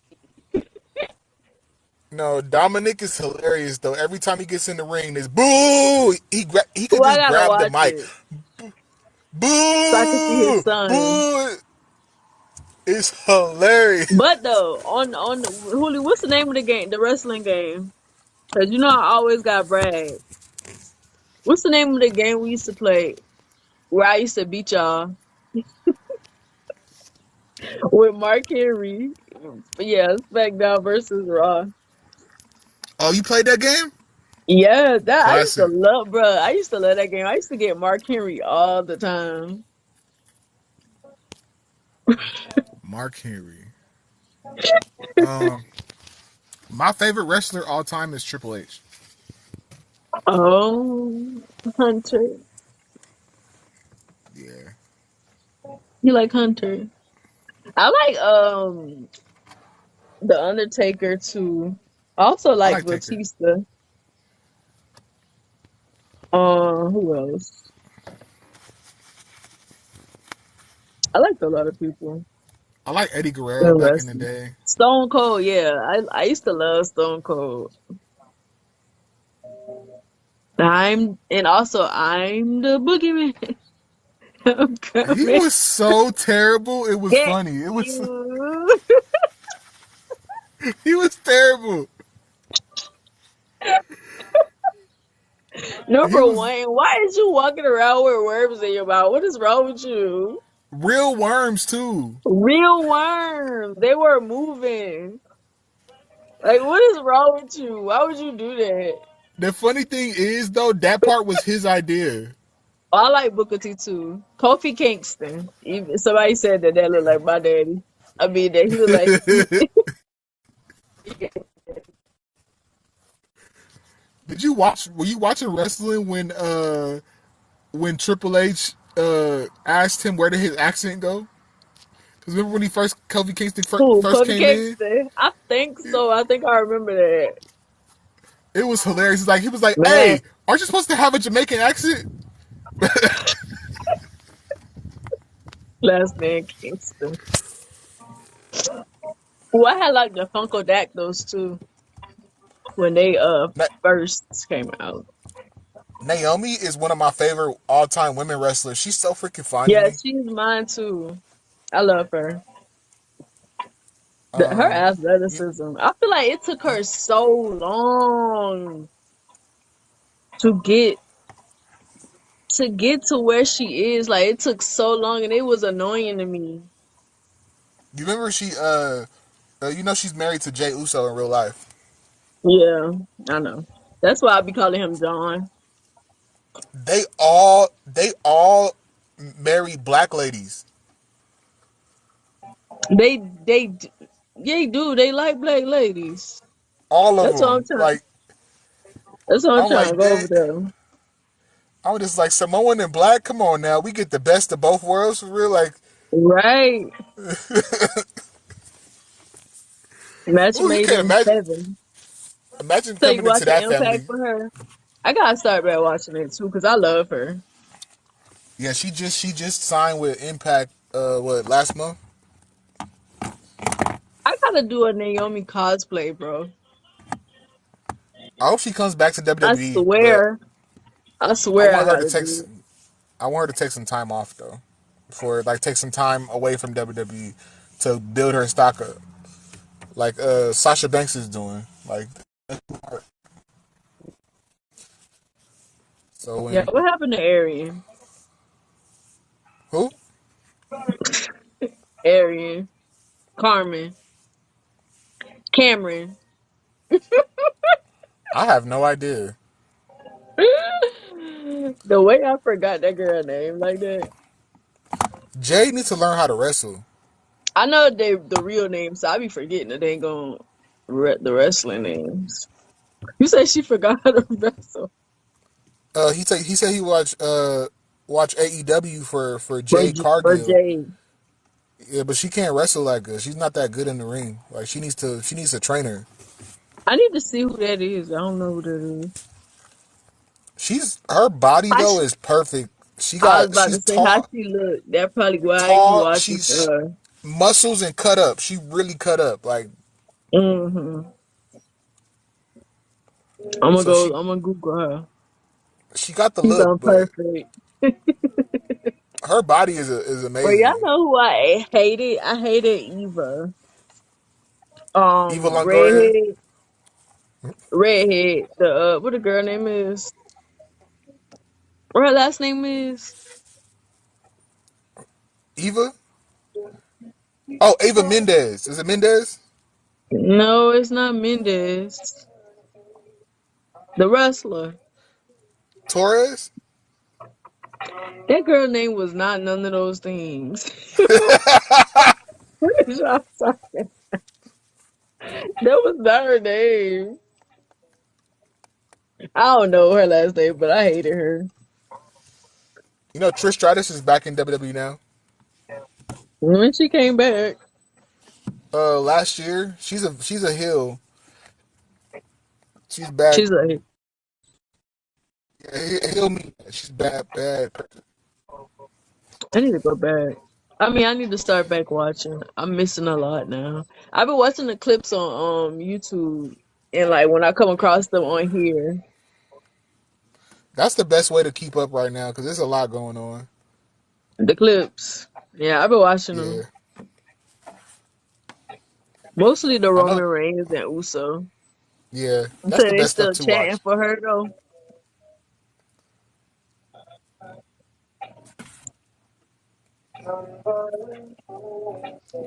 No, Dominic is hilarious though. Every time he gets in the ring, there's boo. He Oh, could I just gotta grab the watch mic. it so I can see his Boo, son. boo. It's hilarious. But though, on Huli, what's the name of the game? The wrestling game? Cause you know I always got brag. What's the name of the game we used to play? Where I used to beat y'all with Mark Henry. Yeah, SmackDown versus Raw. Oh, you played that game? Yeah, that I used to Classic. love, bruh. I used to love that game. I used to get Mark Henry all the time. Mark Henry. Um, my favorite wrestler all time is Triple H. Oh, Hunter. Yeah, You like Hunter? I like The Undertaker too. I also I like like Taker. Batista. Who else? I liked a lot of people I like Eddie Guerrero in back in the wrestling. day. Stone Cold, yeah. I used to love Stone Cold. I'm the boogeyman. I'm He coming. was so terrible. It was Get funny. It was you. he was terrible. He Number was one, why is you walking around with worms in your mouth? What is wrong with you? real worms too. Real worms. They were moving. Like, what is wrong with you? Why would you do that? The funny thing is though, that part was his idea. I like Booker T too. Kofi Kingston. Somebody said that looked like my daddy. I mean, that he looked like. Did you watch? Were you watching wrestling when Triple H asked him where did his accent go? Because remember when he first Kofi Kingston Who? first Kofi came in, Kingston? I think so. I think I remember that. it was hilarious. It's like he was like, Man, "Hey, aren't you supposed to have a Jamaican accent?" last man Kingston. Well, I had like the Funko Dactyls too when they Na- first came out. Naomi is one of my favorite all time women wrestlers. She's so freaking fine to Yeah, me. she's mine too. I love her. Her Um, you, athleticism. I feel like it took her so long to get to where she is. Like it took so long, and it was annoying to me. you remember she You know she's married to Jay Uso in real life. Yeah, I know. That's why I be calling him John. They all marry black ladies. They they do. They like black ladies. All of That's what I'm them. trying. Like That's what I'm I'm trying to like go they. over there. I'm just like Samoan and black. Come on now, we get the best of both worlds for real. Like, Right. Match ooh, you made can't in imagine. heaven. Imagine So you coming into watching that Impact family. for her? I gotta start back watching it too because I love her. Yeah, she just signed with Impact. What last month? I gotta do a Naomi cosplay, bro. I hope she comes back to I WWE, but swear. I I swear I want her to gotta take. do it. I want her to take some time off though, for like take some time away from WWE to build her stock up, like Sasha Banks is doing. Like, so Yeah, when what happened to Arian? who? Arian, Carmen, Cameron. I have no idea. The way I forgot that girl name like that. Jay needs to learn how to wrestle. I know they the real name, so I be forgetting that they ain't going the wrestling names. You said she forgot how to wrestle He said he watch AEW for for Jade for Cargill. Jade. Yeah, but she can't wrestle that good. She's not that good in the ring. Like she needs to train her. I need to see who that is. I don't know who that is. She's her body How though she, is perfect. I was about She's to say how tall, she look. That probably why I be tall. watching for She's her. muscles and cut up. She really cut up. Like Hmm. I'm gonna so go. I'm gonna Google her. she got the She's look, on but perfect. her body is But y'all amazing. know who I hated? I hated Eva. Eva Longoria, Redhead, redhead. The what the girl name is? What her last name is? Eva. Oh, Ava Mendez. Is it Mendez? No, it's not Mendez. The wrestler. Torres. That girl name was not none of those things. What is y'all talking? That was not her name. I don't know her last name, but I hated her. You know Trish Stratus is back in WWE now. When she came back, Last year she's a heel. She's bad. she's like, Yeah, heel me. She's bad. I need to go back. I mean, I need to start back watching. I'm missing a lot now. I've been watching the clips on YouTube, and like when I come across them on here, That's the best way to keep up right now because there's a lot going on. the clips. Yeah, I've been watching Yeah, them. Mostly the I know. Roman Reigns and Uso. Yeah, I'm that's saying the they best stuff still to chanting watch. for her though.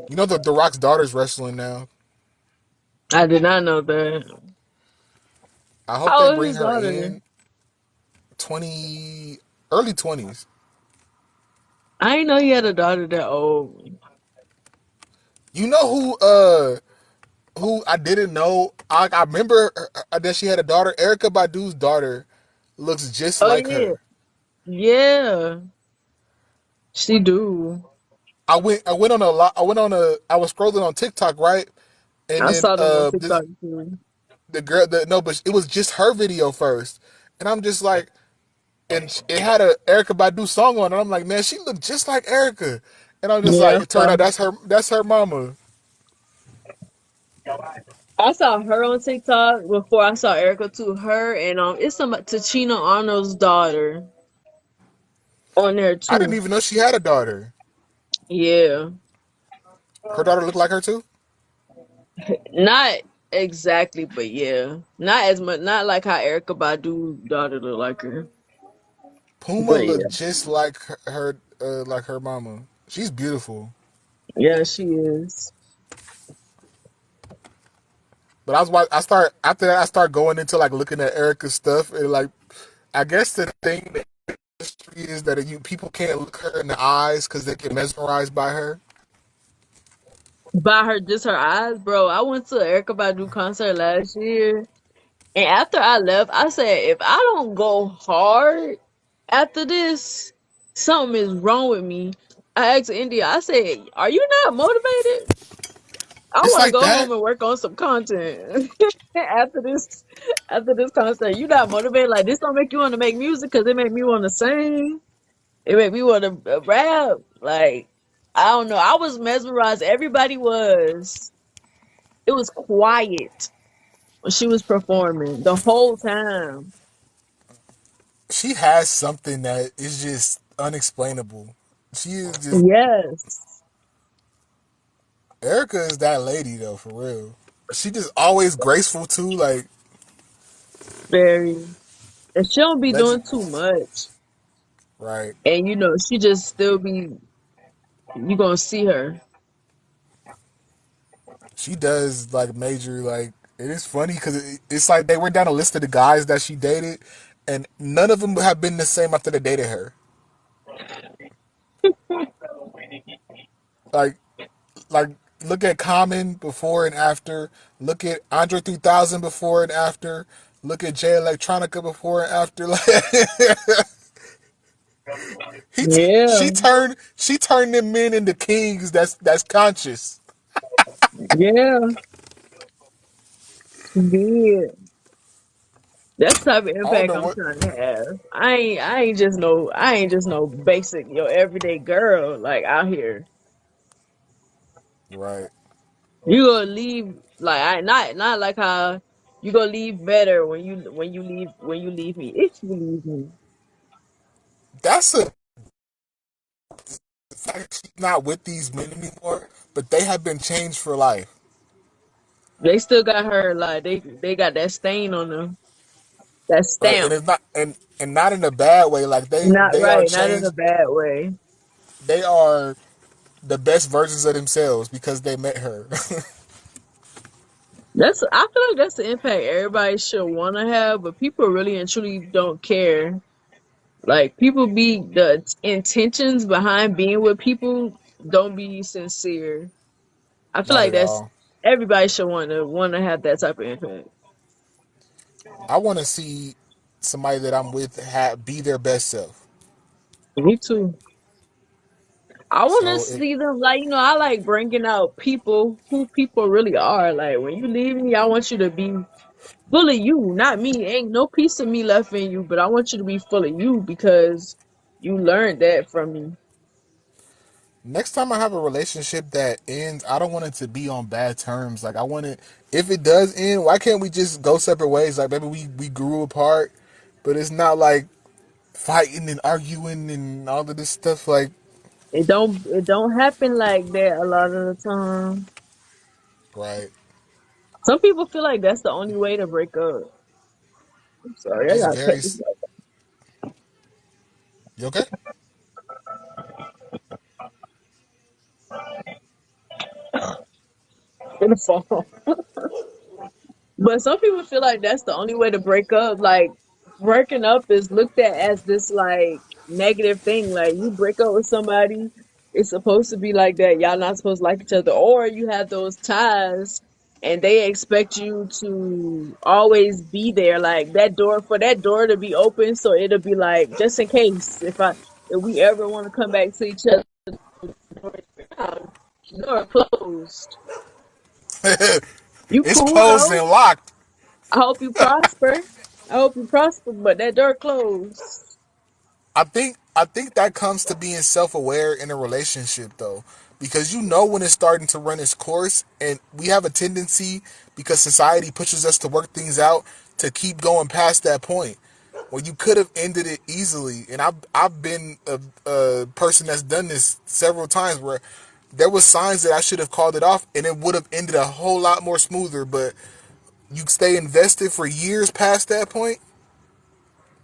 You know the Rock's daughter's wrestling now. I did not know that. I hope they How old is bring his her daughter? in 20 early 20s. I didn't know he had a daughter that old. You know who I didn't know. I remember that she had a daughter. Erica Badu's daughter looks just Oh like yeah, her. yeah, she do. I went on a lot. I was scrolling on TikTok, right? And I then saw them on TikTok too. the girl that no, but it was just her video first, and I'm just like, and it had a Erica Badu song on, and I'm like, man, she looked just like Erica, and I'm just Yeah, like, it turned out that's her mama. I saw her on TikTok before I saw Erica too. Her and it's some Tachina Arnold's daughter on there I didn't too. even know she had a daughter. Yeah, Her daughter looked like her too. not exactly, but yeah, not as much. Not like how Erica Badu daughter look like her, Puma but looked yeah, just like her mama. She's beautiful. yeah, she is. But I start after that. I start going into like looking at Erica's stuff and like I guess the thing that industry is that you people can't look her in the eyes because they get mesmerized by her. By her, just her eyes, bro. I went to Erica Badu concert last year, and after I left, I said, if I don't go hard after this, something is wrong with me. I asked India, I said, are you not motivated? I It's want to like go that. home and work on some content after this. After this concert, you not motivated? Like this don't make you want to make music because it make me want to sing. It made me want to rap. Like I don't know. I was mesmerized. Everybody was. It was quiet when she was performing the whole time. She has something that is just unexplainable. She is just Yes, Erica is that lady though, for real. She just always graceful too, like very. And she don't be legend. doing too much. Right. And she just still be. You gonna see her. She does like major like it is funny because it's like they went down a list of the guys that she dated, and none of them have been the same after they dated her. Like like look at Common before and after. Look at Andre 3000 before and after. Look at Jay Electronica before and after. Like Yeah, she turned them men into kings. That's conscious. yeah, she did. That's the type of I don't impact know I'm what. trying to have. I ain't just no basic your everyday girl like out here. Right. You gonna leave like I not like how you gonna leave better when you leave me if you leave me. That's a fact. She's not with these men anymore, but they have been changed for life. They still got her like they got that stain on them, that Right. And stamp. it's not and not in a bad way. Like Not they are right, not in a changed. bad way. They are the best versions of themselves because they met her. I feel like that's the impact everybody should want to have, but people really and truly don't care. Like people be the intentions behind being with people don't be sincere. I feel Not like at that's all. everybody should want to have that type of impact. I want to see somebody that I'm with be their best self. Me too. I want to So it see them like I like bringing out people who people really are. Like when you leave me, I want you to be full of you, not me. Ain't no piece of me left in you, but I want you to be full of you because you learned that from me. next time I have a relationship that ends, I don't want it to be on bad terms. Like I want it if it does end, why can't we just go separate ways? Like maybe we grew apart, but it's not like fighting and arguing and all of this stuff. Like It don't happen like that a lot of the time. right, Some people feel like that's the only way to break up. I'm sorry, I it's gotta cut very. this You okay? off in the fall. But some people feel like that's the only way to break up. Like breaking up is looked at as this like negative thing. Like you break up with somebody, it's supposed to be like that. Y'all not supposed to like each other, or you have those ties, and they expect you to always be there. Like that door to be open, so it'll be like just in case if we ever want to come back to each other, door closed. You It's cool closed though. and locked. I hope you prosper. I hope you prosper, but that door closed. I think that comes to being self aware in a relationship though. Because you know when it's starting to run its course and we have a tendency because society pushes us to work things out to keep going past that point. Well, you could have ended it easily, and I've been a person that's done this several times where there was signs that I should have called it off, and it would have ended a whole lot more smoother. But you stay invested for years past that point,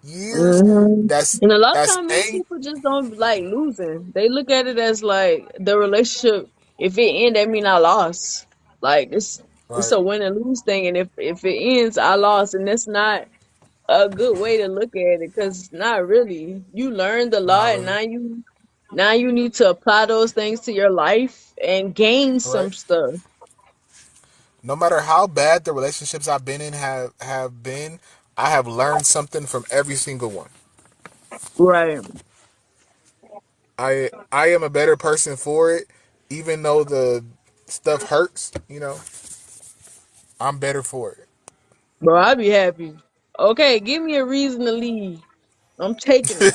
years. hmm And a lot of That's times, many ang people just don't like losing. They look at it as like the relationship. If it end, that mean I lost. Like this. It's Right. a win and lose thing, and if it ends, I lost, and that's not a good way to look at it because it's not really. You learned a Not lot, and really. now you need to apply those things to your life and gain Right. some stuff. No matter how bad the relationships I've been in have been, I have learned something from every single one. Right. I am a better person for it, even though the stuff hurts. I'm better for it. Bro, I'd be happy. Okay, give me a reason to leave. I'm taking it.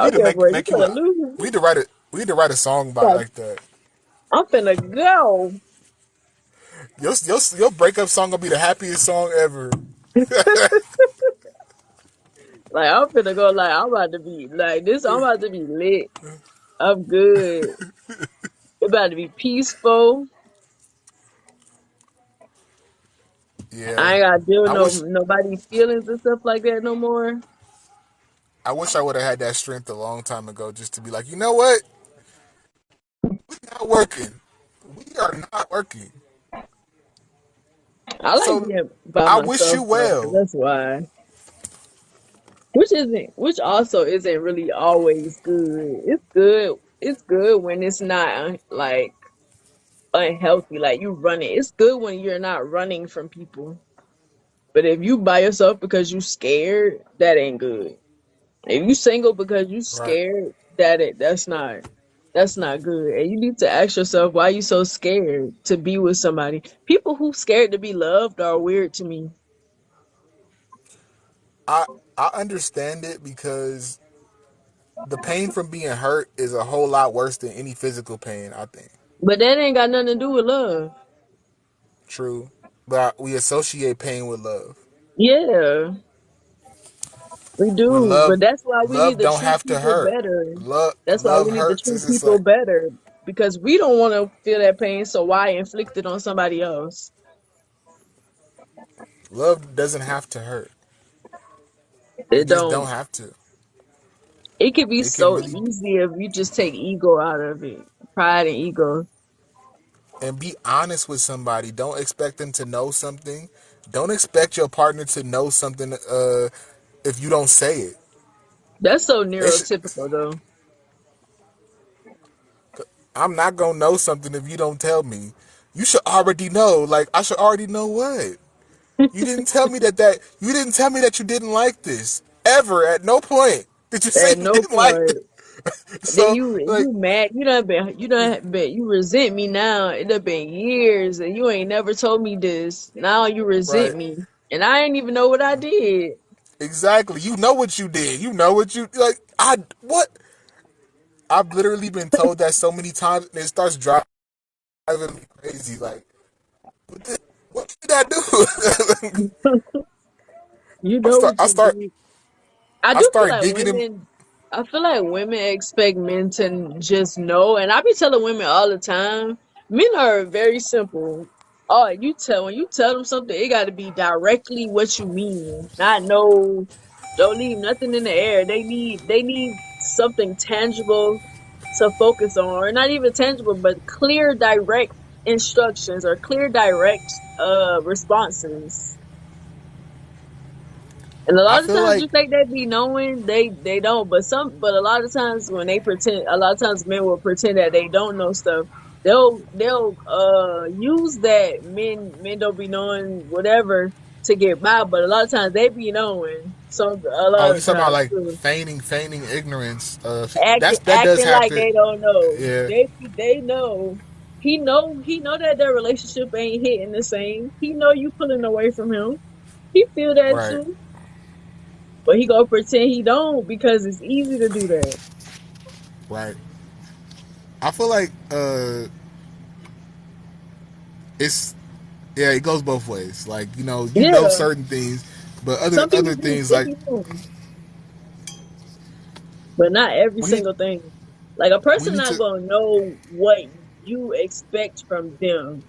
We need to Okay, bro, you make you better a. lose. We need to write a song by Like, like that. I'm finna go. Your breakup song gonna be the happiest song ever. Like, I'm finna go. Like, I'm about to be like this. I'm about to be lit. I'm good. It's about to be peaceful. I Yeah. ain't gotta deal with I wish nobody feelings and stuff like that no more. I would have had that strength a long time ago just to be like, you know what? We're not working. We are not working. I like So being by I wish myself you though. well. That's why. Which also isn't really always good. It's good. It's good when it's not like unhealthy. Like you running. It's good when you're not running from people. But if you by yourself because you scared, that ain't good. If you single because you Right. scared, that's not good. And you need to ask yourself why you so scared to be with somebody. People who scared to be loved are weird to me. I I understand it because the pain from being hurt is a whole lot worse than any physical pain, I think. But that ain't got nothing to do with love. True. But we associate pain with love. Yeah, we When do. But that's why we need love to don't treat have to people hurt. better. That's why Love we need to hurts. It's treat just people like better because we don't want to feel that pain. So why inflict it on somebody else? love doesn't have to hurt. It It just don't don't. have to. It could be It can so really easy if you just take ego out of it, pride and ego. and be honest with somebody. Don't expect them to know something. Don't expect your partner to know something if you don't say it. That's so They should neurotypical though. I'm not gonna know something if you don't tell me. You should already know. Like I should already know what. You didn't tell me that you didn't tell me that you didn't like this. Ever at no point did you say At you no didn't like point. this. Then So like you mad. You resent me now. It done been years and you ain't never told me this. Now you right. resent me. And I ain't even know what I did. Exactly. You know what you did. You know what you like I what I've literally been told that so many times and it starts driving me crazy. Like what did I do? You know what I you start did. I I do feel start like digging in women. I feel like women expect men to just know, and I be telling women all the time. Men are very simple. Oh, when you tell them something, it got to be directly what you mean. Not no, don't leave nothing in the air. They need something tangible to focus on, or not even tangible, but clear, direct instructions or clear, direct responses. And a I lot of feel times like you think they be knowing, they don't. But a lot of times when they pretend, a lot of times men will pretend that they don't know stuff. They'll use that men don't be knowing whatever to get by, but a lot of times they be knowing some a oh, lot you of talking about times like too. feigning ignorance. That does Acting like happen. they don't know. Yeah, They know. He know that their relationship ain't hitting the same. He know you pulling away from him. He feel that right, too. But he gonna pretend he don't because it's easy to do that. right. I feel like it's yeah, it goes both ways. Like you know Yeah. certain things, but Some people other do things they like be doing, but not every we need single thing. Like a we person need not to gonna know what you expect from them.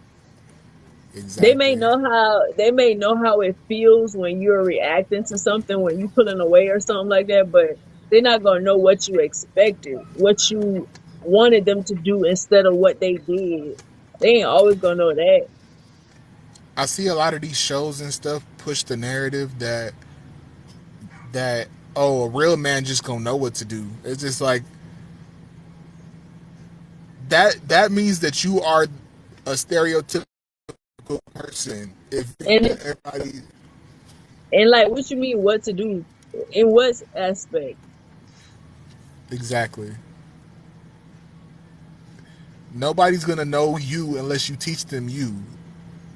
exactly. They may know how it feels when you're reacting to something when you pulling away or something like that, but they're not gonna know what you expected, what you wanted them to do instead of what they did. They ain't always gonna know that. I see a lot of these shows and stuff push the narrative that oh, a real man just gonna know what to do. It's just like that means that you are a stereotypical person. If And everybody and like, what you mean? What to do? In what aspect? exactly, nobody's gonna know you unless you teach them you.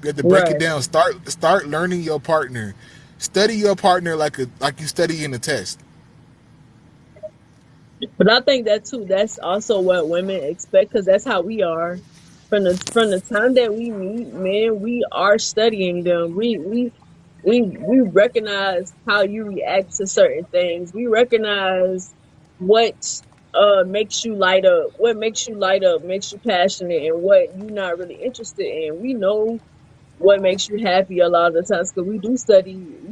You have to break it Right. down. Start learning your partner. Study your partner like you study in a test. But I think that too. That's also what women expect because that's how we are. From the time that we meet men, we are studying them. We recognize how you react to certain things. We recognize what makes you light up, what makes you passionate, and what you're not really interested in. We know what makes you happy a lot of the times because we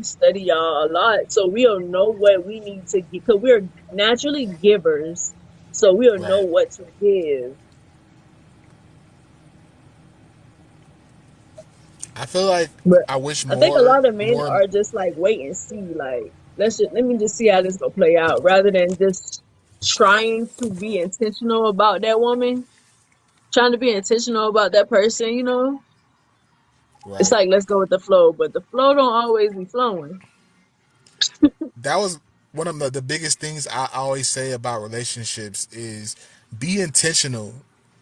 study y'all a lot, so we'll know what we need to get because we're naturally givers, so we'll know Right. what to give. I feel like But I wish I think a more lot of men more are just like wait and see, like let me just see how this gonna play out rather than just trying to be intentional about that woman, trying to be intentional about that person. It's right. like let's go with the flow, but the flow don't always be flowing. That was one of the biggest things I always say about relationships is be intentional.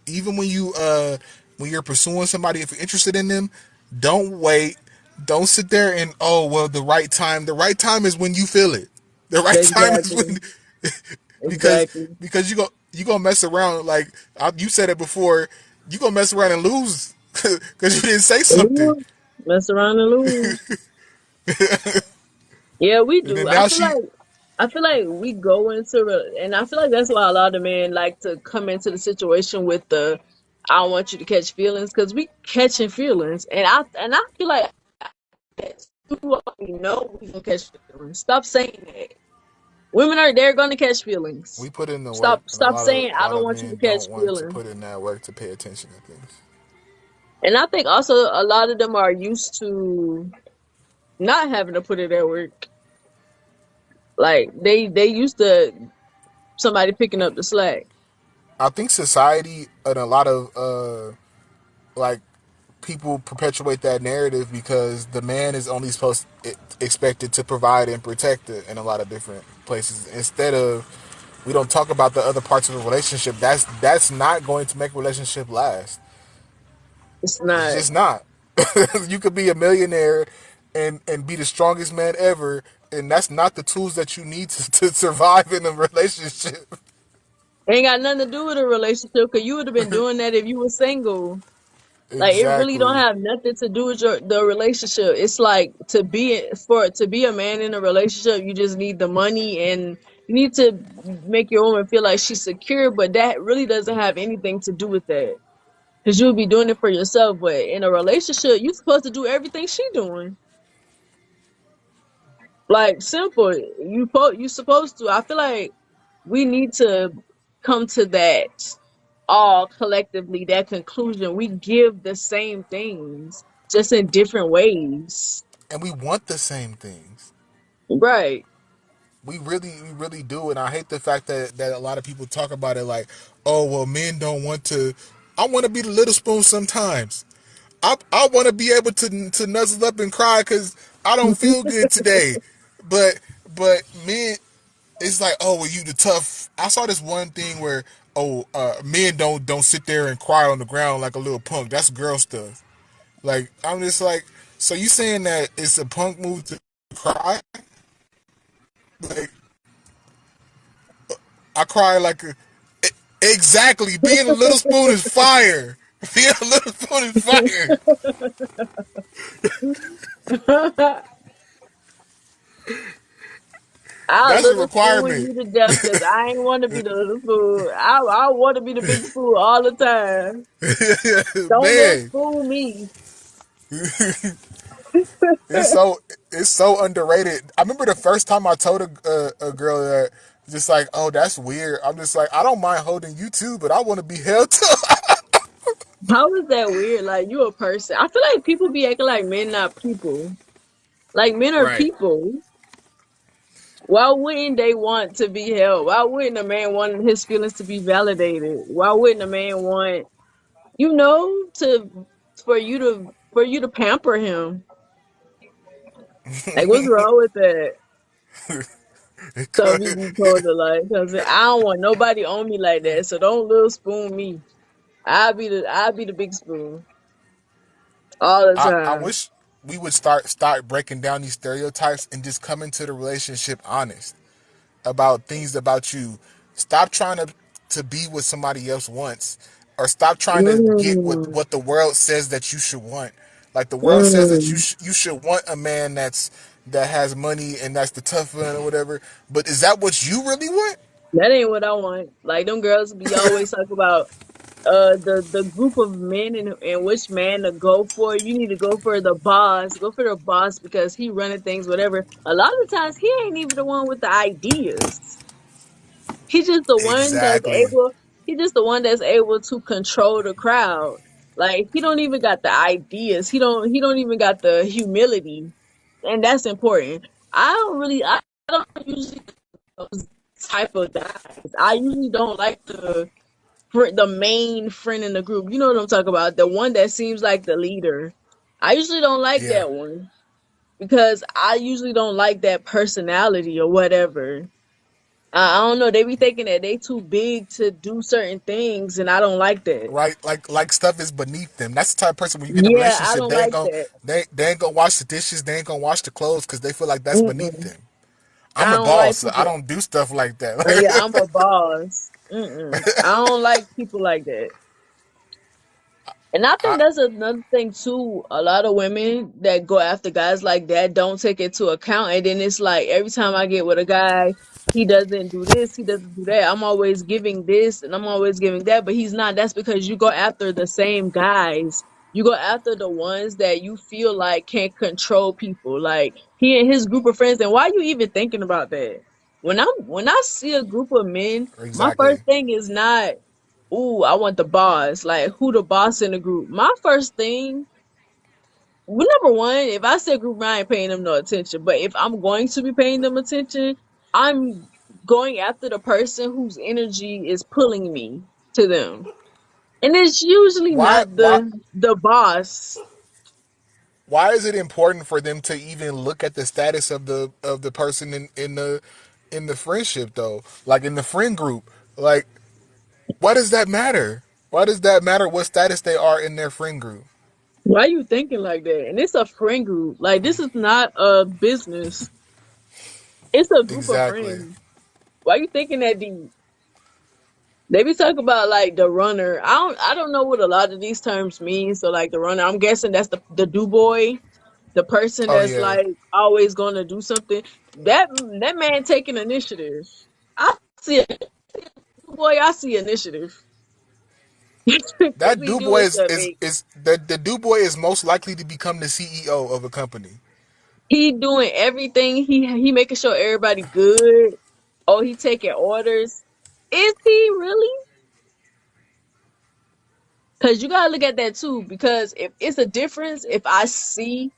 Even when you're pursuing somebody, if you're interested in them, don't wait. Don't sit there and oh well the right time. The right time is when you feel it. The right time is Exactly. when because Exactly. you gonna mess around like you said it before. You gonna mess around and lose because you didn't say something. Lose. Mess around and lose. Yeah, we And do. then I now feel she like we go into and I feel like that's why a lot of men like to come into the situation with the I don't want you to catch feelings because we catching feelings, and I feel like that you already know we gonna catch feelings. Stop saying that. Women are they're gonna catch feelings. we put in the work, Stop and stop saying a I lot don't of want you to men catch don't want to feelings. put in that work to pay attention to things. And I think also a lot of them are used to not having to put in their work. Like they used to somebody picking up the slack. I think society and a lot of like people perpetuate that narrative because the man is only expected to provide and protect it in a lot of different places. Instead of we don't talk about the other parts of a relationship. That's not going to make a relationship last. It's It's not. just not. You could be a millionaire and be the strongest man ever, and that's not the tools that you need to survive in a relationship. Ain't got nothing to do with a relationship because you would have been doing that if you were single. Like it really don't Exactly. have nothing to do with the relationship. It's like to be a man in a relationship, you just need the money and you need to make your woman feel like she's secure. But that really doesn't have anything to do with that because you'll be doing it for yourself. But in a relationship, you're supposed to do everything she doing. Like simple. You supposed to. I feel like we need to come to that all collectively, that conclusion. We give the same things, just in different ways. And we want the same things. Right. We really do. And I hate the fact that a lot of people talk about it like, oh well, men don't want to. I want to be the little spoon sometimes. I want to be able to nuzzle up and cry because I don't feel good today. But men, it's like, oh, well, you the tough. I saw this one thing where men don't sit there and cry on the ground like a little punk. That's girl stuff. Like I'm just like, so you saying that it's a punk move to cry? Like I cry like a exactly. Being a little spoon is fire. Being a little spoon is fire. I'll That's a little spoon requirement. you to death because I ain't want to be the little spoon. I want to be the big spoon all the time. Don't little Man, spoon me. it's so it's so underrated. I remember the first time I told a girl that just like, oh, that's weird. I'm just like, I don't mind holding you too, but I want to be held too. How is that weird? Like you a person. I feel like people be acting like men not people. Like men are Right. people. Why wouldn't they want to be held? Why wouldn't a man want his feelings to be validated? Why wouldn't a man want, to for you to pamper him? Like what's wrong with that? Go So we be ahead. told to like, cause I don't want nobody on me like that. So don't little spoon me. I'll be the big spoon all the I time. wish we would start breaking down these stereotypes and just come into the relationship honest about things about you. Stop trying to be what somebody else wants, or stop trying to get Mm, what the world says that you should want. Like the world says that mm. you should want a man that has money and that's the tough one or whatever. But is that what you really want? That ain't what I want. Like them girls be always talk about the group of men and which man to go for. You need to go for the boss. Go for the boss because he running things, whatever. A lot of the times he ain't even the one with the ideas. He's just the one that's Exactly. able he's just the one that's able to control the crowd. Like he don't even got the ideas. He don't even got the humility. And that's important. I don't usually those type of guys. I usually don't like the main friend in the group. You know what I'm talking about? The one that seems like the leader. I usually don't like Yeah. that one because I usually don't like that personality or whatever. I don't know. They be thinking that they too big to do certain things, and I don't like that. Right, like stuff is beneath them. That's the type of person when you get in a Yeah, I relationship, don't like that. they ain't gonna wash the dishes, they ain't gonna wash the clothes because they feel like that's beneath Mm-mm. them. I'm I the don't like boss. So I people. don't do stuff like Yeah, I'm that. a boss. I don't like people like that. And I think I, that's another thing too. A lot of women that go after guys like that don't take it into account. And then it's like every time I get with a guy, he doesn't do this, he doesn't do that. I'm always giving this and I'm always giving that, but he's not. That's because you go after the same guys. You go after the ones that you feel like can't control people. Like he and his group of friends. And why are you even thinking about that? When I see a group of men, my first exactly. thing is not, ooh, I want the boss. Like, who the boss in the group? My first thing, well, number one, if I say group, I ain't paying them no attention. But if I'm going to be paying them attention, I'm going after the person whose energy is pulling me to them. And it's usually Why not why the boss. why is it important for them to even look at the status of the person in the friendship though? Like in the friend group, like why does that matter? Why does that matter what status they are in their friend group? Why you thinking like that? And it's a friend group. Like, this is not a business. It's a group of Exactly. friends. Why you thinking that deep? They be talking about like the runner. I don't know what a lot of these terms mean. So like the runner, I'm guessing that's the do boy, the person Oh that's yeah. like always gonna do something. That man taking initiative. I see it. Boy, I see initiative. Cause That he Dubois doing stuff. is the Dubois is most likely to become the CEO of a company. He doing everything. He making sure everybody good. Oh, he taking orders. Is he really? Because you gotta look at that too. Because if it's a difference, if I see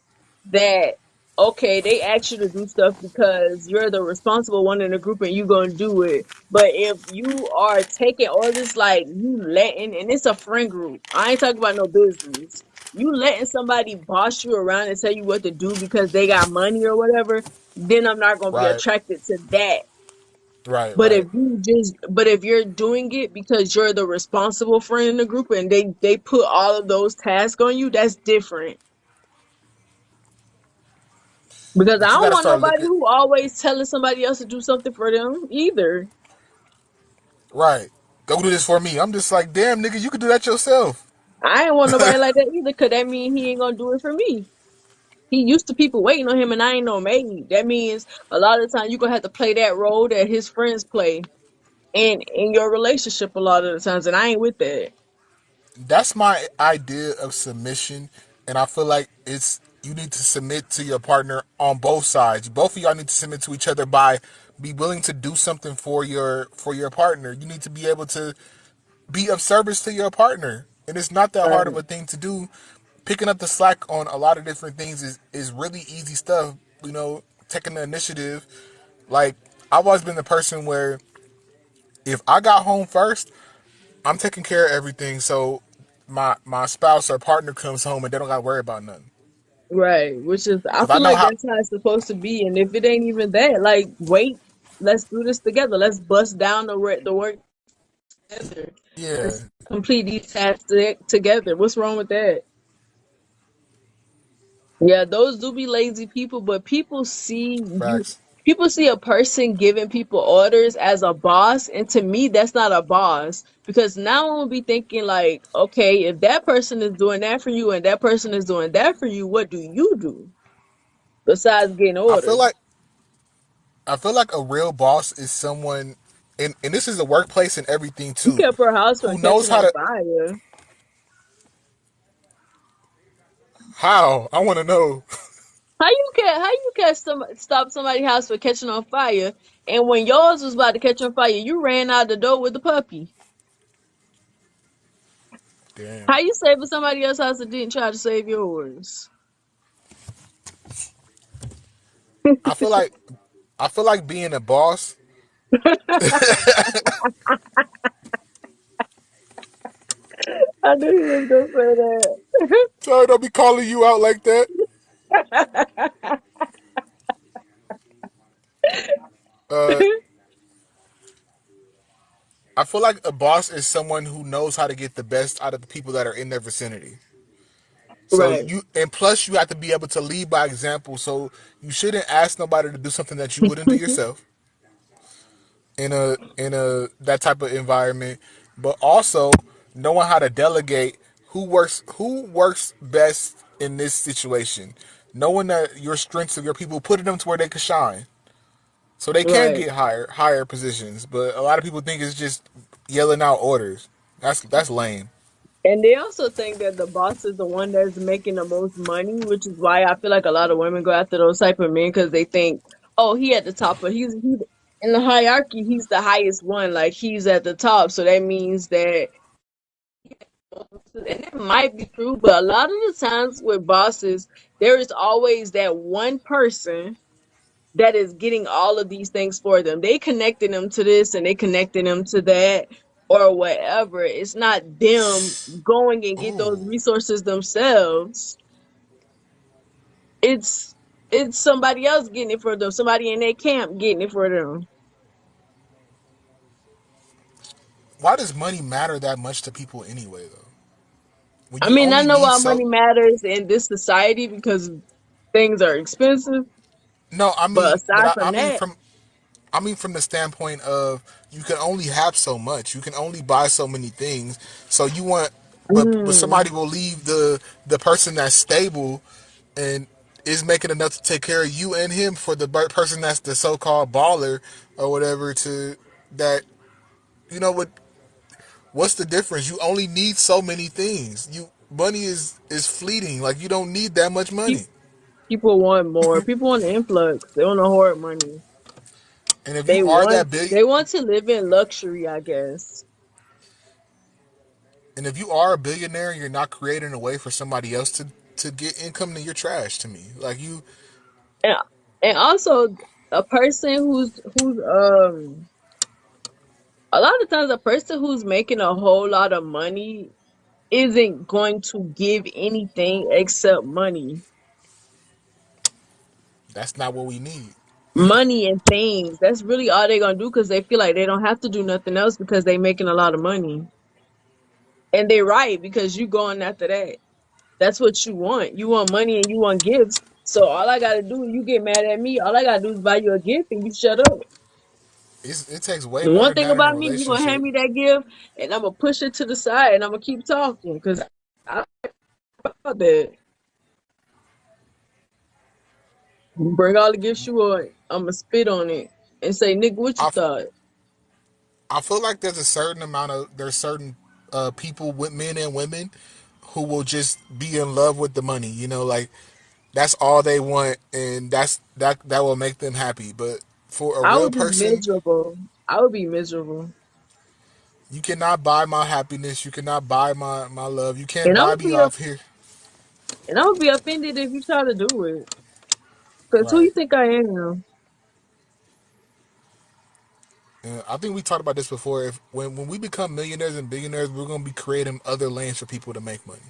that, okay, they ask you to do stuff because you're the responsible one in the group and you gonna do it. But if you are taking orders, like you letting, and it's a friend group, I ain't talking about no business. You letting somebody boss you around and tell you what to do because they got money or whatever, then I'm not gonna be Right. attracted to that. Right. But Right. if you're doing it because you're the responsible friend in the group and they put all of those tasks on you, that's different. Because I But you don't got to want start nobody looking who always telling somebody else to do something for them either. right. Go do this for me. I'm just like, damn, nigga, you could do that yourself. I ain't want nobody like that either, cause that mean he ain't gonna do it for me. He used to people waiting on him, and I ain't no maid. That means a lot of the time you gonna have to play that role that his friends play in your relationship a lot of the times, and I ain't with that. That's my idea of submission, and I feel like it's you need to submit to your partner on both sides. Both of y'all need to submit to each other by be willing to do something for your partner. You need to be able to be of service to your partner and it's not that hard of Right. a thing to do. Picking up the slack on a lot of different things is really easy stuff. You know, taking the initiative. Like, I've always been the person where if I got home first, I'm taking care of everything. So my spouse or partner comes home and they don't got to worry about nothing. Right. Which is, I Cause I feel know like how. that's how it's supposed to be. And if it ain't even that, like, wait, let's do this together. Let's bust down the work together. Yeah, Let's complete these tasks together. What's wrong with that? Yeah, those do be lazy people, but facts. people see a person giving people orders as a boss, and to me, that's not a boss. Because now I'm gonna be thinking like, okay, if that person is doing that for you and that person is doing that for you, what do you do besides getting I feel orders? like I feel like a real boss is someone, and this is a workplace and everything You too, kept her house from who knows catching how on to. fire. How? I want to know. How you can stop somebody's house from catching on fire, and when yours was about to catch on fire, you ran out the door with the puppy. Damn. How you saving somebody else's house and didn't try to save yours? I feel like I feel like being a boss. I knew he was gonna Sorry, don't be calling you out like that. say that. Uh, I feel like a boss is someone who knows how to get the best out of the people that are in their vicinity. So Right. you, and plus you have to be able to lead by example. So you shouldn't ask nobody to do something that you wouldn't do yourself in a that type of environment. But also knowing how to delegate who works best in this situation. Knowing that your strengths of your people, putting them to where they can shine. So they can Right. get higher positions. But a lot of people think it's just yelling out orders. That's lame. And they also think that the boss is the one that's making the most money, which is why I feel like a lot of women go after those type of men because they think, oh, he at the top, but he in the hierarchy, he's the highest one, like he's at the top. So that means that, and it might be true, but a lot of the times with bosses, there is always that one person that is getting all of these things for them. They connecting them to this and they connecting them to that or whatever. It's not them going and get those Ooh. resources themselves. It's it's somebody else getting it for them. Somebody in their camp getting it for them. Why does money matter that much to people anyway, though? When I you mean, I only know need why so. money matters in this society because things are expensive, No, I but mean, but aside from that, I mean from the standpoint of you can only have so much. You can only buy so many things. So you want, but somebody mm, will leave the person that's stable and is making enough to take care of you and him for the person that's the so-called baller or whatever to that. You know what? What's the difference? You only need so many things. You money is fleeting. Like you don't need that much pe- money. people want more. People want the influx. They want to hoard money. And if They you are want that big, they want to live in luxury, I guess. and if you are a billionaire, and you're not creating a way for somebody else to get income, then you're trash to me. Like you, And and also a person who's a lot of times a person who's making a whole lot of money isn't going to give anything except money. that's not what we need. Money and things. That's really all they're gonna do because they feel like they don't have to do nothing else because they making a lot of money. And they're right because you going after that. That's what you want. You want money and you want gifts. So all I gotta do, you get mad at me, all I gotta do is buy you a gift and you shut up. It takes way The more one than thing that in a about me, you gonna hand relationship. me that gift and I'm gonna push it to the side and I'm gonna keep talking because I thought that bring all the gifts you want, I'm gonna spit on it and say, nigga, what you I thought? I feel like there's certain people with men and women who will just be in love with the money. You know, like that's all they want, and that will make them happy. But for a I real would be person, miserable. I would be miserable. You cannot buy my happiness. You cannot buy my love. You can't And I'm buy gonna me be off here. offended if you try to do it. Cause who you Right. think I am? And I think we talked about this before. If when we become millionaires and billionaires, we're gonna be creating other lanes for people to make money.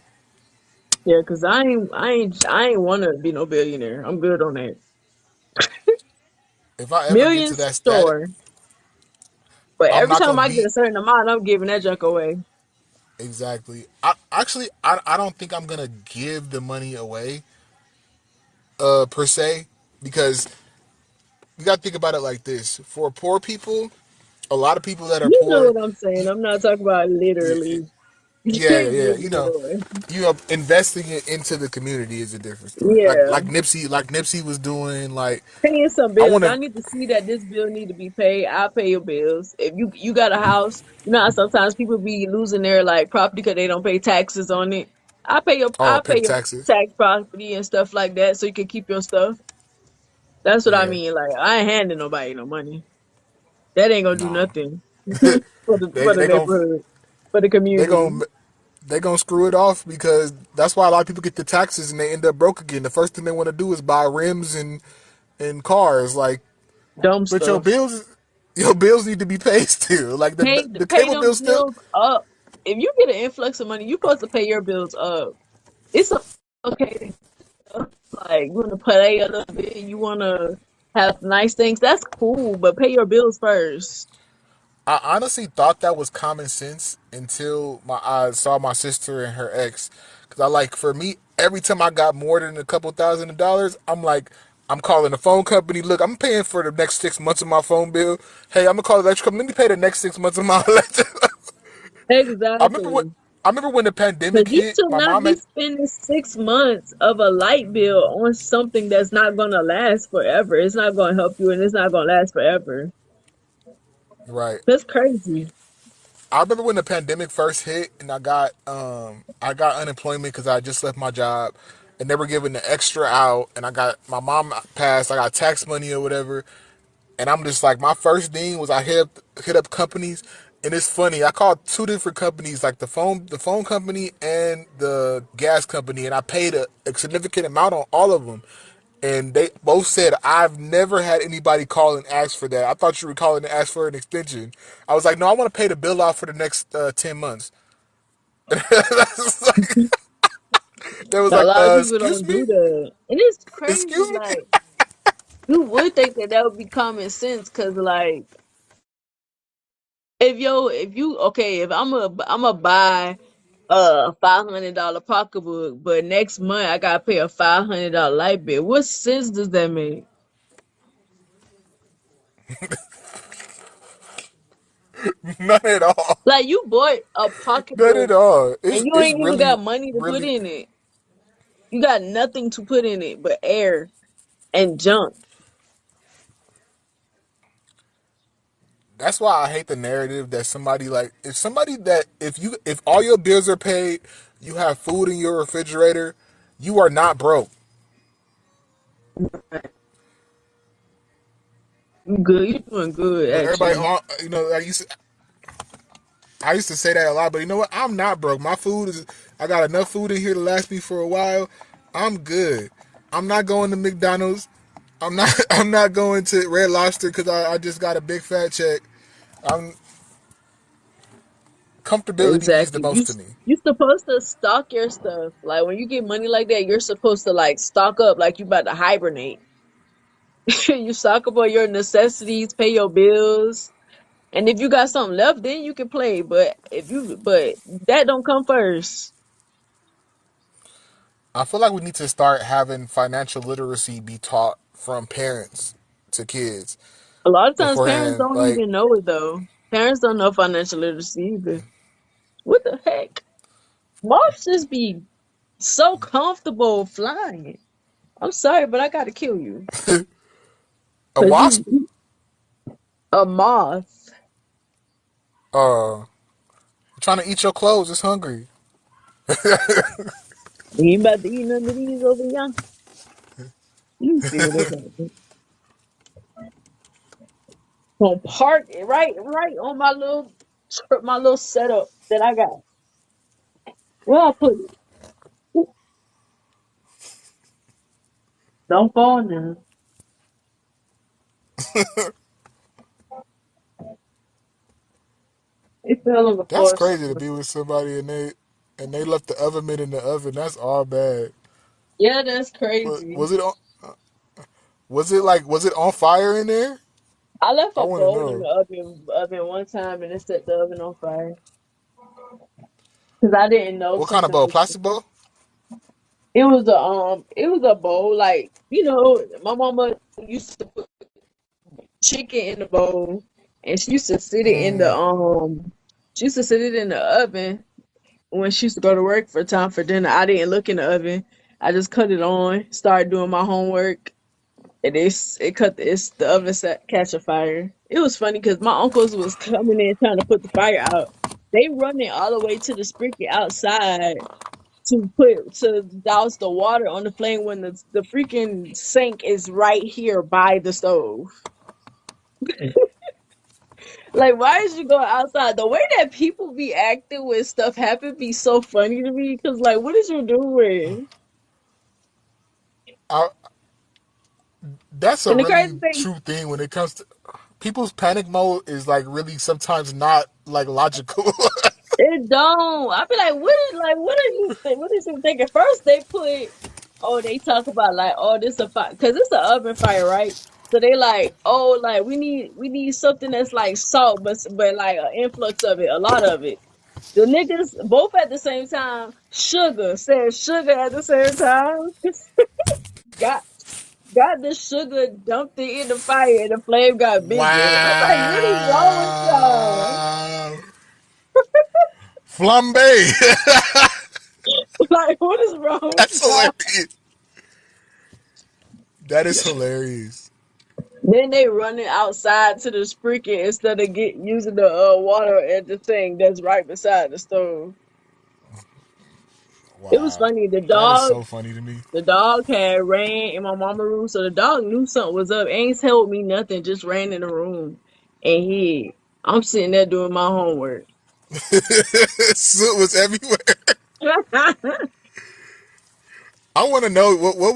Yeah, cause I ain't wanna be no billionaire. I'm good on that. If I ever get to Millions, that status, sure. But I'm every not time gonna I get be a certain amount, I'm giving that junk away. exactly. I don't think I'm gonna give the money away, per se, because you gotta think about it like this. For poor people, a lot of people that are You know poor, what I'm saying? you, I'm not talking about yeah, literally. You yeah, can't yeah. give it away. Investing it into the community is a different story. Yeah. Like Nipsey was doing. Like Paying some I bills. want I to. need to see that this bill need to be paid. I'll pay your bills. If you got a house, you know how sometimes people be losing their like property because they don't pay taxes on it. Oh, I pay pay the your taxes. tax property and stuff like that so you can keep your stuff. That's what I Yeah. mean. Like I ain't handing nobody no money. That ain't gonna do Nah. nothing for the They gonna neighborhood, for the they community. gonna they gonna screw it off because that's why a lot of people get the taxes and they end up broke again. The first thing they want to do is buy rims and cars. Like, Dumb but stuff. your bills need to be paid still. Like the Pay cable them bill still. bills up. If you get an influx of money, you're supposed to pay your bills up. It's okay. Like you want to play a little bit, you want to have nice things. That's cool, but pay your bills first. I honestly thought that was common sense until I saw my sister and her ex. Cause I like for me, every time I got more than a couple $1,000, I'm like, I'm calling the phone company. Look, I'm paying for the next 6 months of my phone bill. Hey, I'm gonna call the electric company. Let me pay the next 6 months of my electric. I remember what Exactly. I remember when the Because pandemic you hit. should My not mom be had spending 6 months of a light bill on something that's not going to last forever. It's not going to help you and it's not going to last forever. right. That's crazy. I remember when the pandemic first hit, and I got unemployment because I just left my job, and they were giving the extra out, and I got my mom passed. I got tax money or whatever, and I'm just like my first thing was I hit up companies, and it's funny. I called two different companies, like the phone company and the gas company, and I paid a significant amount on all of them. And they both said, I've never had anybody call and ask for that. I thought you were calling to ask for an extension. I was like, no, I want to pay the bill off for the next 10 months. They was A like, lot of people excuse don't me? do that. And it's crazy. Excuse me? Like, you would think that that would be common sense because, like, if I'm a buy a $500 pocketbook, but next month I gotta pay a $500 light bill. What sense does that make? None at all. Like you bought a None at pocketbook all. and you It's ain't even really, got money to put really. in it. You got nothing to put in it but air and junk. That's why I hate the narrative that if all your bills are paid, you have food in your refrigerator, you are not broke. You good? You doing good But everybody, actually. I used to say that a lot, but you know what? I'm not broke. I got enough food in here to last me for a while. I'm good. I'm not going to McDonald's. I'm not. I'm not going to Red Lobster because I just got a big fat check. I'm Comfortability means the Exactly. most to me. You supposed to stock your stuff. Like when you get money like that, you're supposed to like stock up like you about to hibernate. You stock up on your necessities, pay your bills, and if you got something left, then you can play. But that don't come first. I feel like we need to start having financial literacy be taught from parents to kids A lot of times parents beforehand. don't Like, even know it though. Parents don't know financial literacy either. What the heck? Moths just be so comfortable flying. I'm sorry, but I gotta kill you. a Cause wasp, a moth. uh, trying to eat your clothes, it's hungry. You ain't about to eat none of these over here. You see what it's like. Gonna park it right on my little. my little setup that I got. Where I put it? Don't fall now. It fell on the That's floor. crazy to be with somebody and they left the oven mitt in the oven. That's all bad. Yeah, that's But crazy. was it on fire in there? I left I a want to bowl in know. the oven one time and it set the oven on fire because I didn't know What kind of something bowl? was. Plastic bowl? It was a bowl like my mama used to put chicken in the bowl and she used to sit it in the Mm. she used to sit it in the oven when she used to go to work for time for dinner. I didn't look in the oven. I just cut it on, started doing my homework, and it's the oven set catch a fire. It was funny because my uncles was coming in trying to put the fire out. They running all the way to the spigot outside to douse the water on the flame when the freaking sink is right here by the stove. Like, why is you going outside? The way that people be acting when stuff happen be so funny to me. Cause like, what is you doing? I, that's a And the crazy really thing, true thing when it comes to people's panic mode is like really sometimes not like logical. it don't. I be like, what are you what is you thinking? First they put, oh, they talk about like, oh, this a fire, cause it's an oven fire, right? So they like, oh, like we need something that's like salt, but like an influx of it, a lot of it. The niggas both at the same time, sugar said sugar at the same time. Got got the sugar, dumped it in the fire, and the flame got bigger. I'm like, what is wrong with y'all? Wow. Flambe. Like, what is wrong with That's y'all? hilarious. That is hilarious. Then they running outside to the sprinkler instead of using the water at the thing that's right beside the stove. It was Wow. funny. That is so funny to me. The dog had ran in my mama room, so the dog knew something was up. Ain't told me nothing, just ran in the room and hid. I'm sitting there doing my homework. Soot was everywhere. I want to know what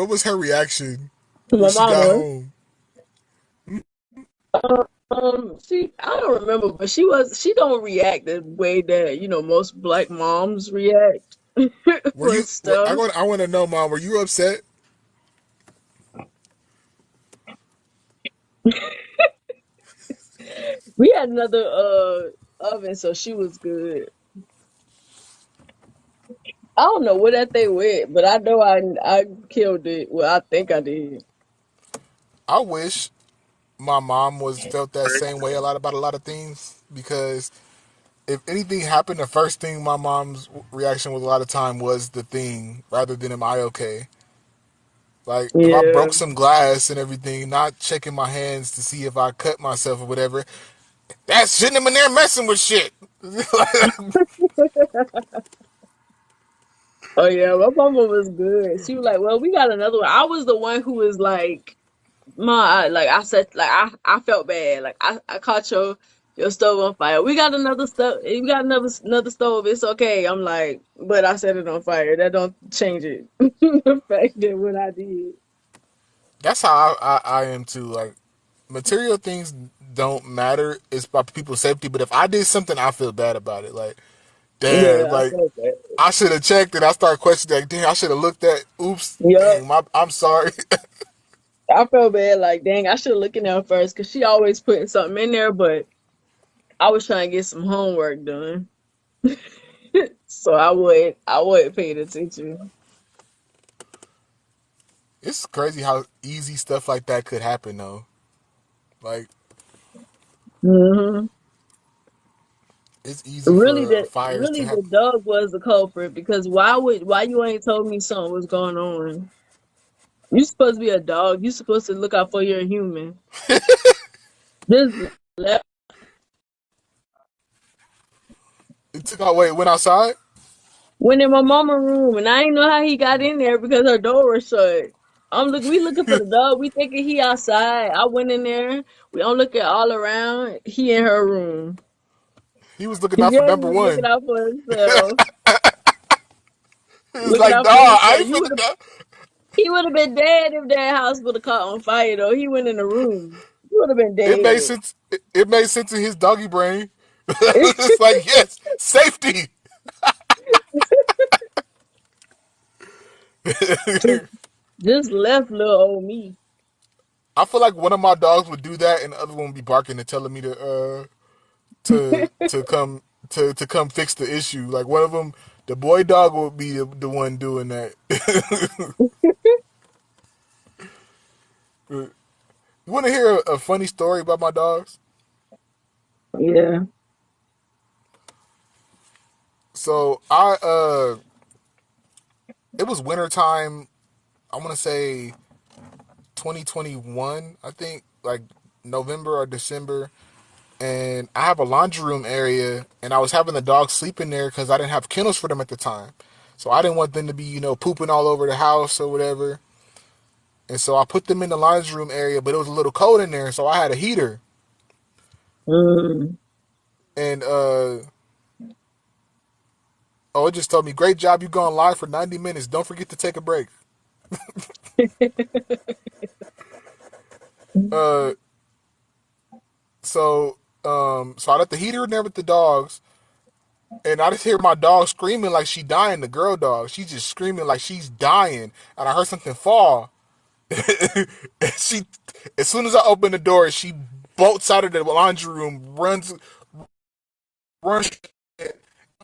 was her reaction when My she got mama. home. I don't remember, but she don't react the way that most black moms react Were with you? stuff. I want to know, Mom. Were you upset? We had another oven, so she was good. I don't know what that thing went, but I know I killed it. Well, I think I did. I wish my mom was felt that same way about a lot of things because if anything happened, the first thing my mom's reaction was a lot of time was the thing rather than am I okay? Like if I Yeah. broke some glass and everything, not checking my hands to see if I cut myself or whatever, that shouldn't have been there messing with shit. Oh yeah, my mama was good. She was like, "Well, we got another one." I was the one who was like, like I said, like I felt bad. Like I caught your stove on fire. We got another stove. We got another stove. It's okay." I'm like, but I set it on fire. That don't change it. The fact that what I did. That's how I am too. Like material things don't matter. It's about people's safety. But if I did something, I feel bad about it. Like damn, Yeah, I like felt bad. I should have checked and I start questioning. Like, damn, I should have looked at. Oops, Yup. dang, I'm sorry. I felt bad. Like, dang, I should have looked in there first because she always putting something in there. But I was trying to get some homework done. So I wasn't paying attention. It's crazy how easy stuff like that could happen though. Like Hmm. it's easy Really, for the fires to really the happen. dog was the culprit because why you ain't told me something was going on? You supposed to be a dog. You supposed to look out for your human. Just left It took out. Wait, went outside. went in my mama room and I didn't know how he got in there because her door was shut. We looking for the dog. We thinking he outside. I went in there. We don't look at all around. He in her room. He was looking out for Yeah, he number was looking one. out for himself. He was Looking like, out "Nah, for I himself. ain't finna go." He would have been dead if that house would have caught on fire though. He went in the room. He would have been It made dead. sense. It made sense in his doggy brain. It's like, yes, safety. Just left little old me. I feel like one of my dogs would do that, and the other one would be barking and telling me to come to come fix the issue. Like one of them, the boy dog would be the one doing that. You want to hear a funny story about my dogs? Yeah. So it was wintertime. I want to say 2021. I think like November or December. And I have a laundry room area, and I was having the dogs sleep in there because I didn't have kennels for them at the time. So I didn't want them to be, pooping all over the house or whatever. And so I put them in the laundry room area, but it was a little cold in there, so I had a heater. Mm. And oh, it just told me, "Great job, you gone live for 90 minutes. Don't forget to take a break." Uh, so I left the heater in there with the dogs, and I just hear my dog screaming like she dying. The girl dog, she's just screaming like she's dying, and I heard something fall. And she, as soon as I open the door, she bolts out of the laundry room, runs. I'm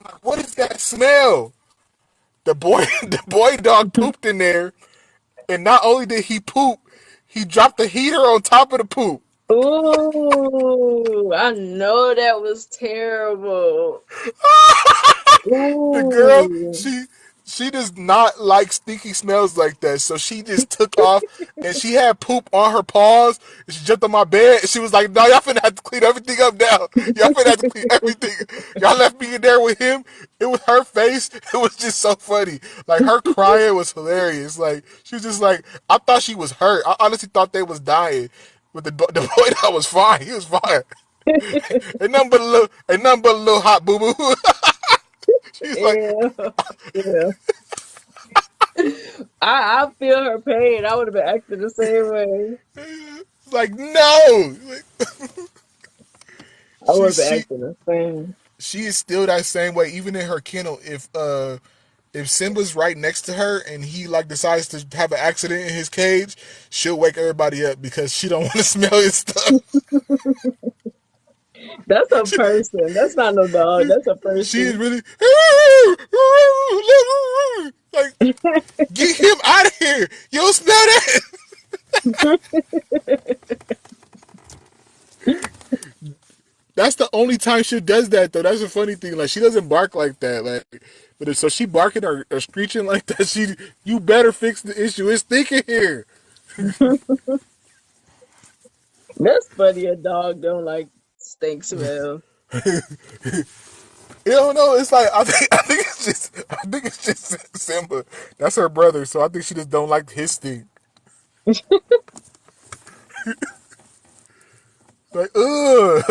like, what is that smell? The boy, the boy dog pooped in there, and not only did he poop, he dropped the heater on top of the poop. Ooh, I know that was terrible. The girl, Ooh. she does not like stinky smells like that, so she just took off, and she had poop on her paws. And she jumped on my bed, and she was like, "No, y'all finna have to clean everything up now. Y'all finna have to clean everything. Y'all left me in there with him." It was her face. It was just so funny. Like her crying was hilarious. Like she was just like, I thought she was hurt. I honestly thought they was dying. But the boy that was fine. He was fine. Ain't nothing but a little hot boo boo. She's like, Yeah. Yeah. I feel her pain. I would have been acting the same way. like no. Like, I would she have been she acting the same. she is still that same way, even in her kennel. If Simba's right next to her and he like decides to have an accident in his cage, she'll wake everybody up because she don't want to smell his stuff. That's a person. That's not no dog. That's a She is person. really like, get him out of here. You don't smell that. That's the only time she does that though. That's a funny thing. Like she doesn't bark like that. Like, but if so she barking or screeching like that, you better fix the issue. It's thinking here. That's funny. A dog don't like stink smell. You don't know. It's like I think it's just Simba. That's her brother, so I think she just don't like his stink. Like, ugh,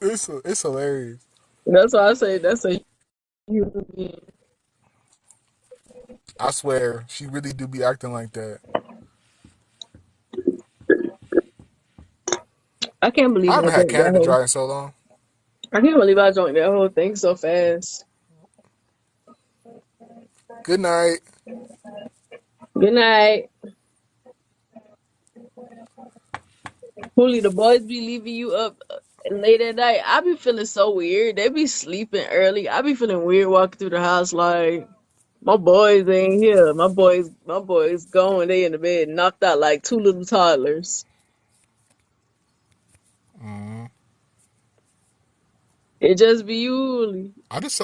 it's hilarious. That's why I say that's a human being. I swear, she really do be acting like that. I can't I believe I haven't had drank that Canada whole. Dry in so long. I can't believe I drank that whole thing so fast. Good night. Good night. Hoolie, the boys be leaving you up late at night. I be feeling so weird. They be sleeping early. I be feeling weird walking through the house like my boys ain't here. My boys going. They in the bed, knocked out like two little toddlers. It just be you, Hoolie. I just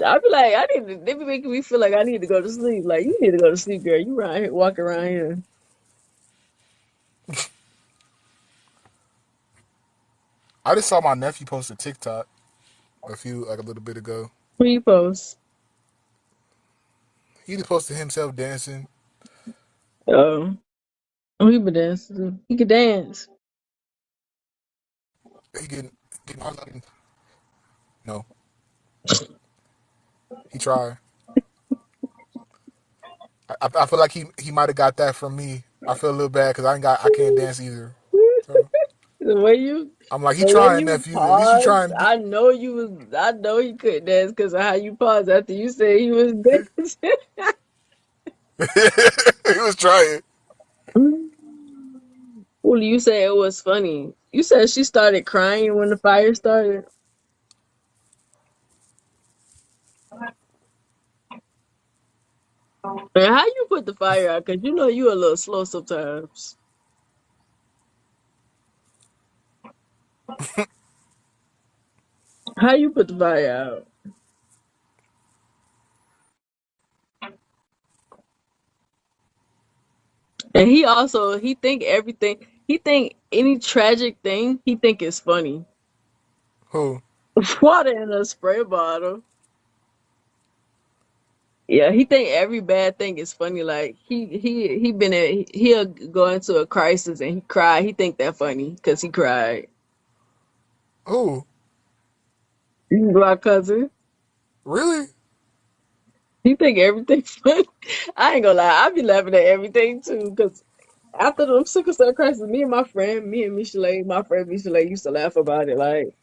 I be like, I need to, they be making me feel like I need to go to sleep. Like, you need to go to sleep, girl. You around here, walk around here. I just saw my nephew post a TikTok a little bit ago. Who you post? He just posted himself dancing. Oh, oh, he been dancing. Too. He could dance. He getting no. He tried. I feel like he might have got that from me. I feel a little bad because I can't dance either. So The way you, I'm like, he the way trying, you nephew. At least you paused, trying. I know you was. I know he couldn't dance because of how you paused after you said he was dancing. He was trying. Well, you said it was funny. You said she started crying when the fire started. And how you put the fire out? Because you know you a little slow sometimes. How you put the fire out? And he also he think everything. He think any tragic thing he think is funny. Who? Water in a spray bottle. Yeah, he think every bad thing is funny. Like he been in, he'll go into a crisis and he cry. He think that funny because he cried. Who? My cousin. Really? He think everything's funny. I ain't gonna lie. I be laughing at everything too. Cause after them sickle cell crisis, me and Michelle, my friend Michelle used to laugh about it. Like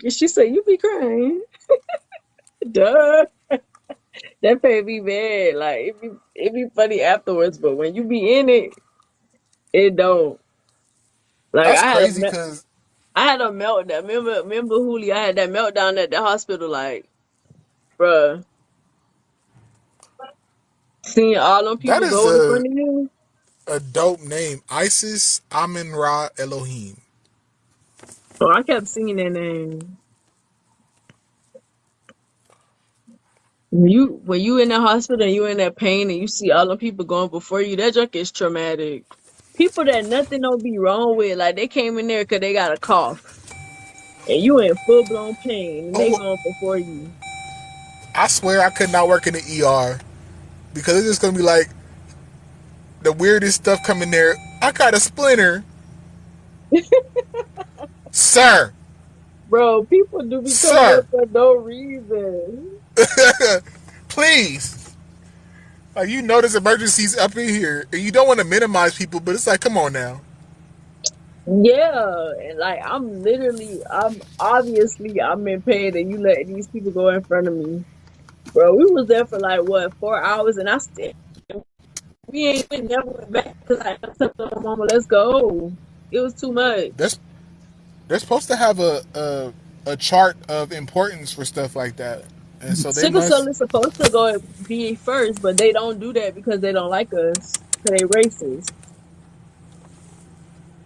she said, you be crying. Duh. That made me mad. Like it be funny afterwards, but when you be in it, it don't. Like That's crazy because I had a meltdown. Remember Julio? I had that meltdown at the hospital. Like, bruh, seeing all them that people is go in front of you. a dope name. Isis Amin Ra Elohim. Oh, I kept singing that name. When you in the hospital and you in that pain and you see all them people going before you, that junk is traumatic. People that nothing don't be wrong with, like they came in there because they got a cough and you in full blown pain and they Oh, going before you. I swear I could not work in the ER because it's just gonna be like the weirdest stuff coming there. I got a splinter, sir, Bro, people do be coming there sir. for no reason. Please. Like you know there's emergencies up in here and you don't want to minimize people, but it's like, come on now. Yeah, and like I'm obviously I'm in pain and you let these people go in front of me. Bro, we was there for like what, 4 hours and I still we never went back because I told my mama, let's go. It was too much. That's they're supposed to have a chart of importance for stuff like that. And so they Sickle cell must. is supposed to go be first, but they don't do that because they don't like us. Cause they racist.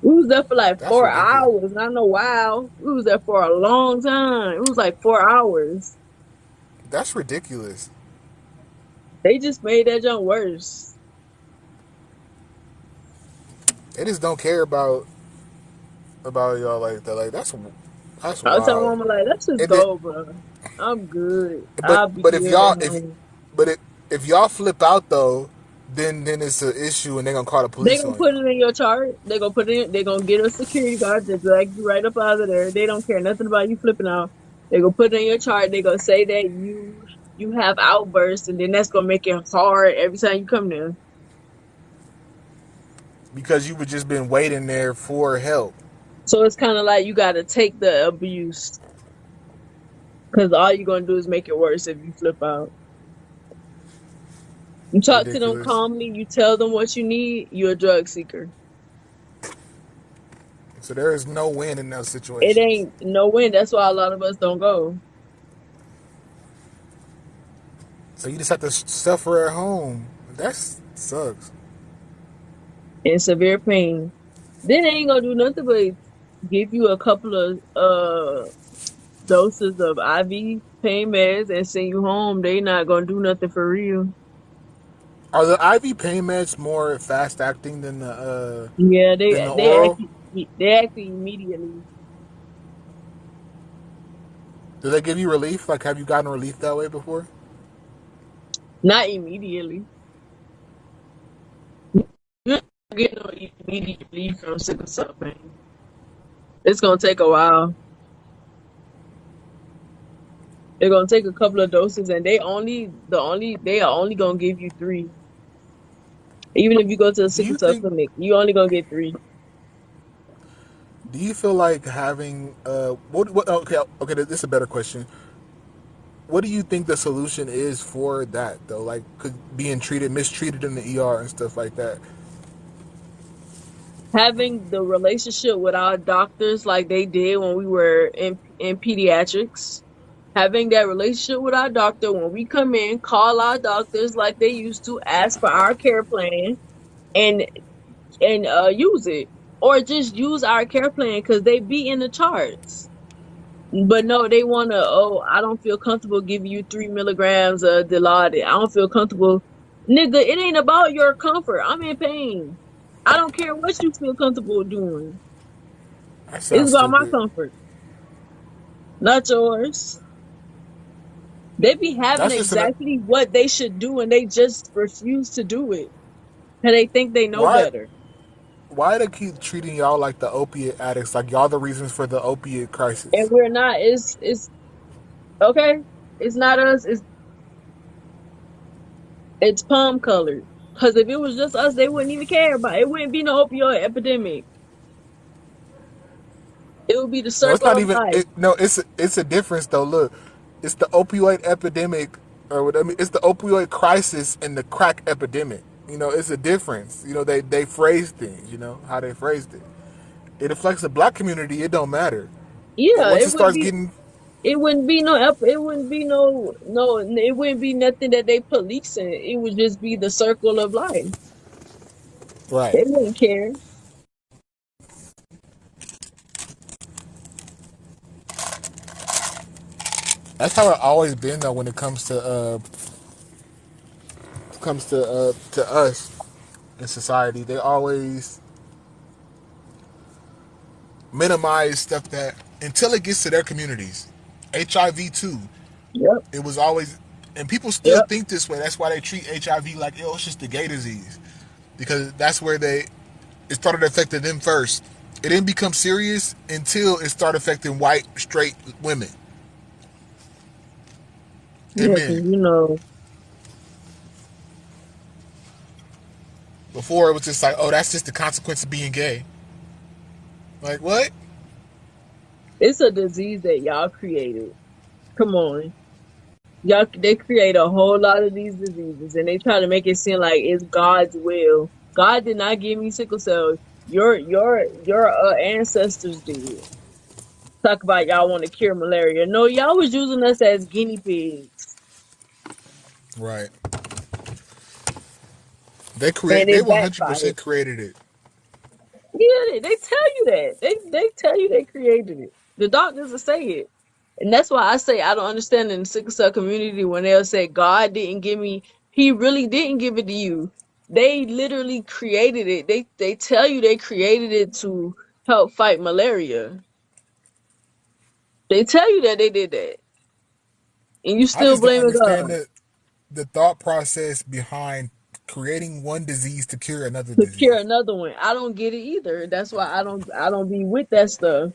We was there for like That's four ridiculous. hours. And I know wow. We was there for a long time. It was like 4 hours. That's ridiculous. They just made that junk worse. They just don't care about y'all like that. Like that's I tell wild. mama like, let's just And then, go, bro. I'm good. but I'll be but if good at y'all if home. but if y'all flip out though, then it's an issue and they're gonna call the They police gonna on put y'all. it in your chart. They gonna put it in. They gonna get a security guard to drag you right up out of there. They don't care nothing about you flipping out. They gonna put it in your chart. They gonna say that you have outbursts, and then that's gonna make it hard every time you come there. Because you would just been waiting there for help. So it's kind of like you gotta take the abuse because all you're gonna do is make it worse if you flip out. You talk to them Ridiculous. calmly. You tell them what you need. You're a drug seeker. So there is no win in those It situations. ain't no win. That's why a lot of us don't go So you just have to suffer at home. That sucks. in severe pain. Then they ain't gonna do nothing but give you a couple of doses of IV pain meds and send you home. They not gonna do nothing for real. Are the IV pain meds more fast acting Yeah, than the oral? they actually immediately. Do they give you relief? Like, have you gotten relief that way before? Not immediately. You don't get no immediate relief from sickle cell pain. It's gonna take a while. They're gonna take a couple of doses, and they are only gonna give you three. Even if you go to a Do sickle you cell think? clinic, you only gonna get three. Do you feel like having what? Okay, okay. This is a better question. What do you think the solution is for that though? Like, could being mistreated in the ER and stuff like that. Having the relationship with our doctors like they did when we were in pediatrics. Having that relationship with our doctor when we come in, call our doctors like they used to, ask for our care plan, and use it, or just use our care plan because they be in the charts. But no, they want to. Oh, I don't feel comfortable giving you 3 milligrams of Dilaudid. I don't feel comfortable, nigga. It ain't about your comfort. I'm in pain. I don't care what you feel comfortable doing. That It's sounds about my stupid. comfort, not yours. They be having That's just an exactly what they should do, and they just refuse to do it because they think they know why. better. Why they keep treating y'all like the opiate addicts? Like y'all the reasons for the opiate And crisis. we're not. It's okay. It's not us. It's palm colored. Because if it was just us, they wouldn't even care about it. It wouldn't be no opioid epidemic. It would be the No, it's circle not of even. life. No, it's a difference though. Look, it's the opioid epidemic, or what I mean, it's the opioid crisis and the crack epidemic. You know, it's a difference. You know, they phrase things. You know how they phrased it. It affects the black community. It don't matter. But Yeah, once it starts getting it wouldn't be no it wouldn't be no it wouldn't be nothing that they policing. It would just be the circle of life. right, They wouldn't care. that's how it always been though. When it comes to us in society, they always minimize stuff that until it gets to their communities. HIV too. Yep, It was always, and people still yep. think this way. That's why they treat HIV like, oh, it's just a gay disease, because that's where it started affecting them first. It didn't become serious until it started affecting white straight women and Yeah, men. because you know, Before it was just like, oh, that's just the consequence of being gay. Like what? it's a disease that y'all created. Come on. Y'all, they create a whole lot of these diseases and they try to make it seem like it's God's will. God did not give me sickle cell. Your ancestors did. Talk about y'all want to cure malaria. No, y'all was using us as guinea pigs, Right. and They it 100% backfired. created it. Yeah, they tell you that. They tell you they created it. The doctors will say it. And that's why I say I don't understand in the sickle cell community when they'll say God didn't give me, He really didn't give it to you. They literally created it. They tell you they created it to help fight malaria. They tell you that they did that, and you I still just don't blaming understand God the thought process behind creating one disease to cure another to cure disease. another one. I don't get it either. That's why I don't be with that stuff.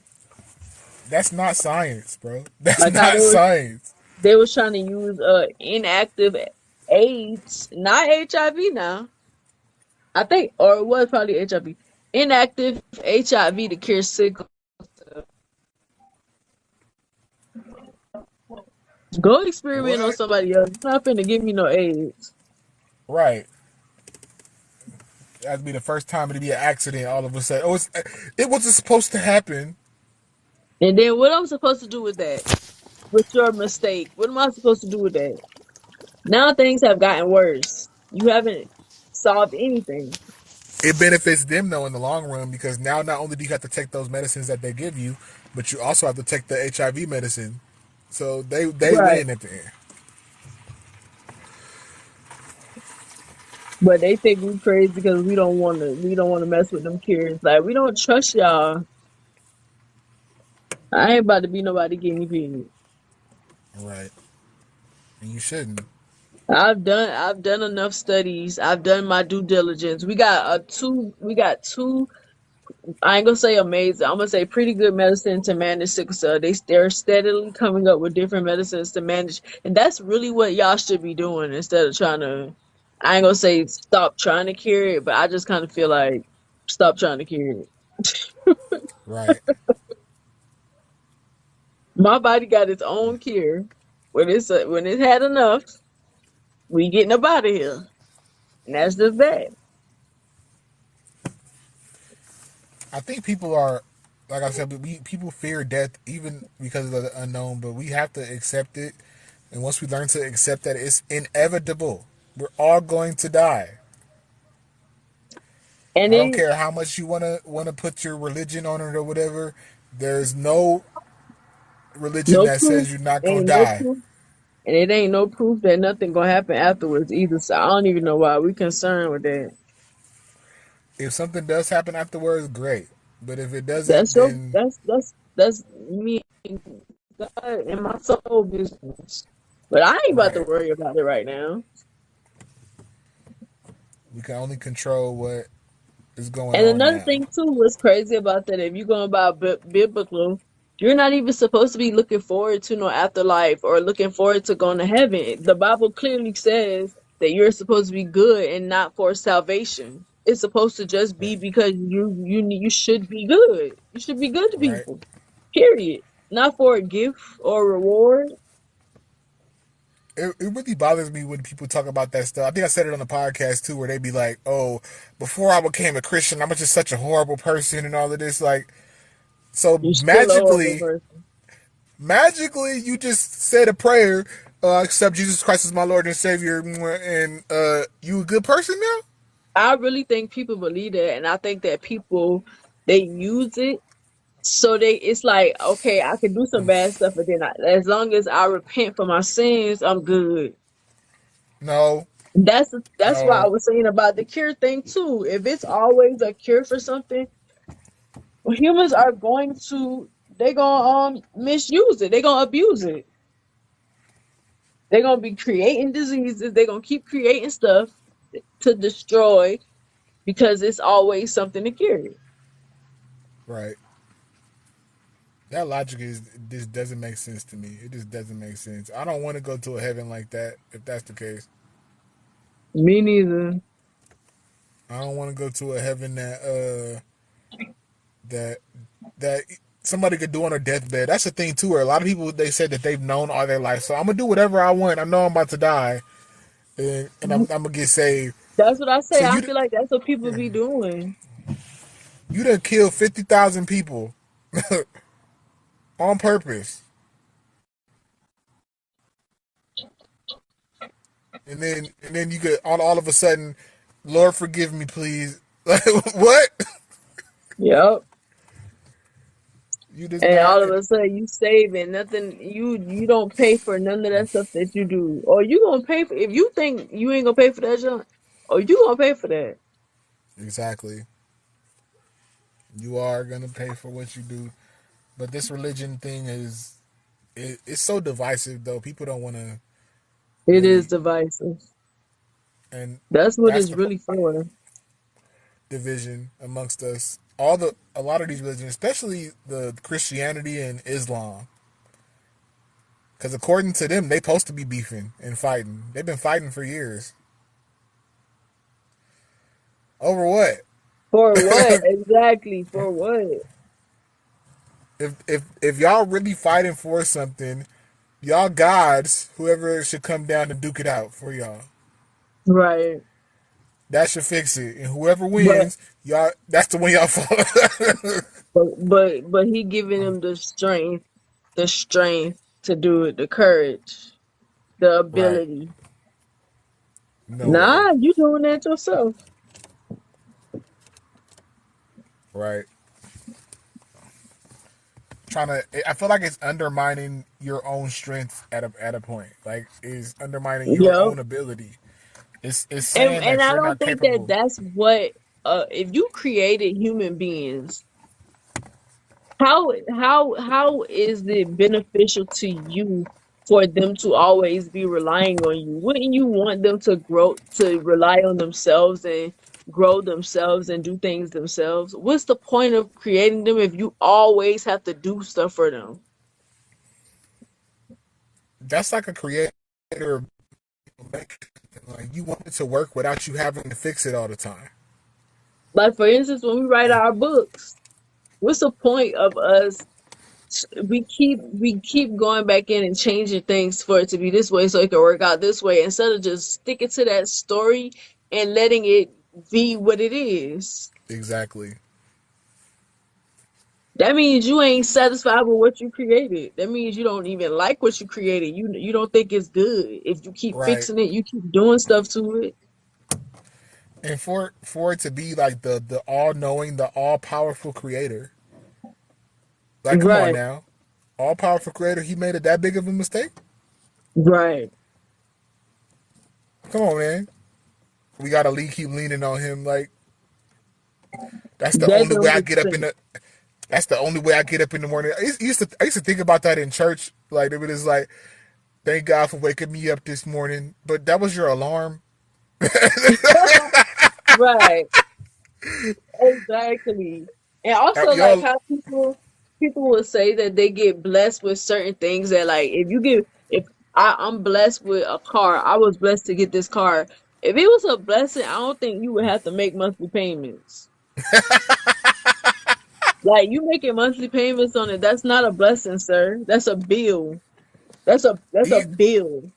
That's not science, bro. That's Like how not science. they was trying to use inactive AIDS, not HIV now. I think, or it was probably HIV. Inactive HIV to cure sickle. Go experiment on What? somebody else. You're not finna give me no AIDS. Right. That'd be the first time it'd be an accident all of a sudden. It wasn't supposed to happen. And then what I'm supposed to do with that? With your mistake? What am I supposed to do with that? Now things have gotten worse. You haven't solved anything. It benefits them though in the long run, because now not only do you have to take those medicines that they give you, but you also have to take the HIV medicine. So they Right. win at the end. But they think we crazy because we don't wanna mess with them kids. Like we don't trust y'all. I ain't about to be nobody guinea pig. Right. And you shouldn't. I've done enough studies. I've done my due diligence. We got two I ain't gonna say amazing. I'm gonna say pretty good medicine to manage sickle cell. They're steadily coming up with different medicines to manage, and that's really what y'all should be doing instead of trying to. I ain't gonna say stop trying to cure it, but I just kind of feel like stop trying to cure it. Right. My body got its own cure. When it's had enough, we getting up out of here, and that's just that. I think people are, like I said, people fear death even because of the unknown, but we have to accept it. And once we learn to accept that it's inevitable, we're all going to die. And I don't it care how much you wanna put your religion on it or whatever. There's no religion no that proof, says you're not gonna ain't no die. proof. And it ain't no proof that nothing gonna happen afterwards either. So I don't even know why we concerned with that. If something does happen afterwards, great. But if it doesn't, That's your then that's me and God and my soul business. But I ain't about to right. worry about it right now. We can only control what is going And on another now. thing too, what's crazy about that, if you're going by biblical, you're not even supposed to be looking forward to no afterlife or looking forward to going to heaven. The Bible clearly says that you're supposed to be good and not for salvation. It's supposed to just be Right. because you should be good. You should be good to Right. people. Period. Not for a gift or reward. It really bothers me when people talk about that stuff. I think I said it on the podcast too, where they be like, "Oh, before I became a Christian, I'm just such a horrible person and all of this." Like, so You're still a horrible person. magically, you just said a prayer, accept Jesus Christ as my Lord and Savior, and you a good person now. I really think people believe that, and I think that people they use it so it's like, okay, I can do some bad stuff, but then as long as I repent for my sins, I'm good. No, That's why I no, was saying about the cure thing too. If it's always a cure for something, well, humans are going to they gonna misuse it. They gonna abuse it. They're gonna be creating diseases. They're gonna keep creating stuff to destroy because it's always something to cure. right. That logic is just doesn't make sense to me. It just doesn't make sense. I don't want to go to a heaven like that. If that's the case, Me neither. I don't want to go to a heaven that that somebody could do on their deathbed. That's the thing too. Where a lot of people they said that they've known all their life, so I'm gonna do whatever I want. I know I'm about to die, and I'm gonna get saved. That's what I say. So I feel like that's what people be doing. you done killed 50,000 people on purpose, and then you get on all of a sudden, Lord forgive me, please. Like what? Yep. You just And not all of a sudden you saving nothing. You don't pay for none of that stuff that you do, or you gonna pay for if you think you ain't gonna pay for that junk, or you gonna pay for that. exactly. You are gonna pay for what you do, but this religion thing it's so divisive though. People don't want to It is really, divisive. and That's what that's it's the really for. division amongst us. A lot of these religions, especially the Christianity and Islam, because according to them, they supposed to be beefing and fighting. They've been fighting for years over what? For what exactly? For what? If y'all really fighting for something, y'all gods, whoever should come down and duke it out for y'all. Right. That should fix it, and whoever But wins, y'all. That's the one y'all follow. but he giving them the strength to do it, the courage, the Right. ability. No way. Nah, you doing that yourself. Right. Trying to. I feel like it's undermining your own strength at a point. Like is undermining your Yep. own ability. It's And saying that I you're don't not think that capable. that's what if you created human beings, how is it beneficial to you for them to always be relying on you? Wouldn't you want them to grow to rely on themselves and grow themselves and do things themselves, what's the point of creating them if you always have to do stuff for them? That's like a creator. Like you want it to work without you having to fix it all the time. Like for instance, when we write our books, what's the point of us? We keep going back in and changing things for it to be this way so it can work out this way instead of just sticking to that story and letting it be what it is. Exactly. That means you ain't satisfied with what you created. That means you don't even like what you created. You don't think it's good. If you keep Right. fixing it, you keep doing stuff to it. And for it to be like the all knowing, the all powerful creator. Like, come on Right, now. All powerful creator, he made it that big of a mistake? right. Come on, man. We gotta keep leaning on him. Like, that's the That only way don't I make get up in sense. the that's the only way I get up in the morning. I used to think about that in church. Like it was like, thank God for waking me up this morning. But that was your alarm. Right. Exactly. And also like Y'all how people will say that they get blessed with certain things that like if I'm blessed with a car, I was blessed to get this car. If it was a blessing, I don't think you would have to make monthly payments. Like you making monthly payments on it, that's not a blessing, sir. That's a bill. That's a e- bill.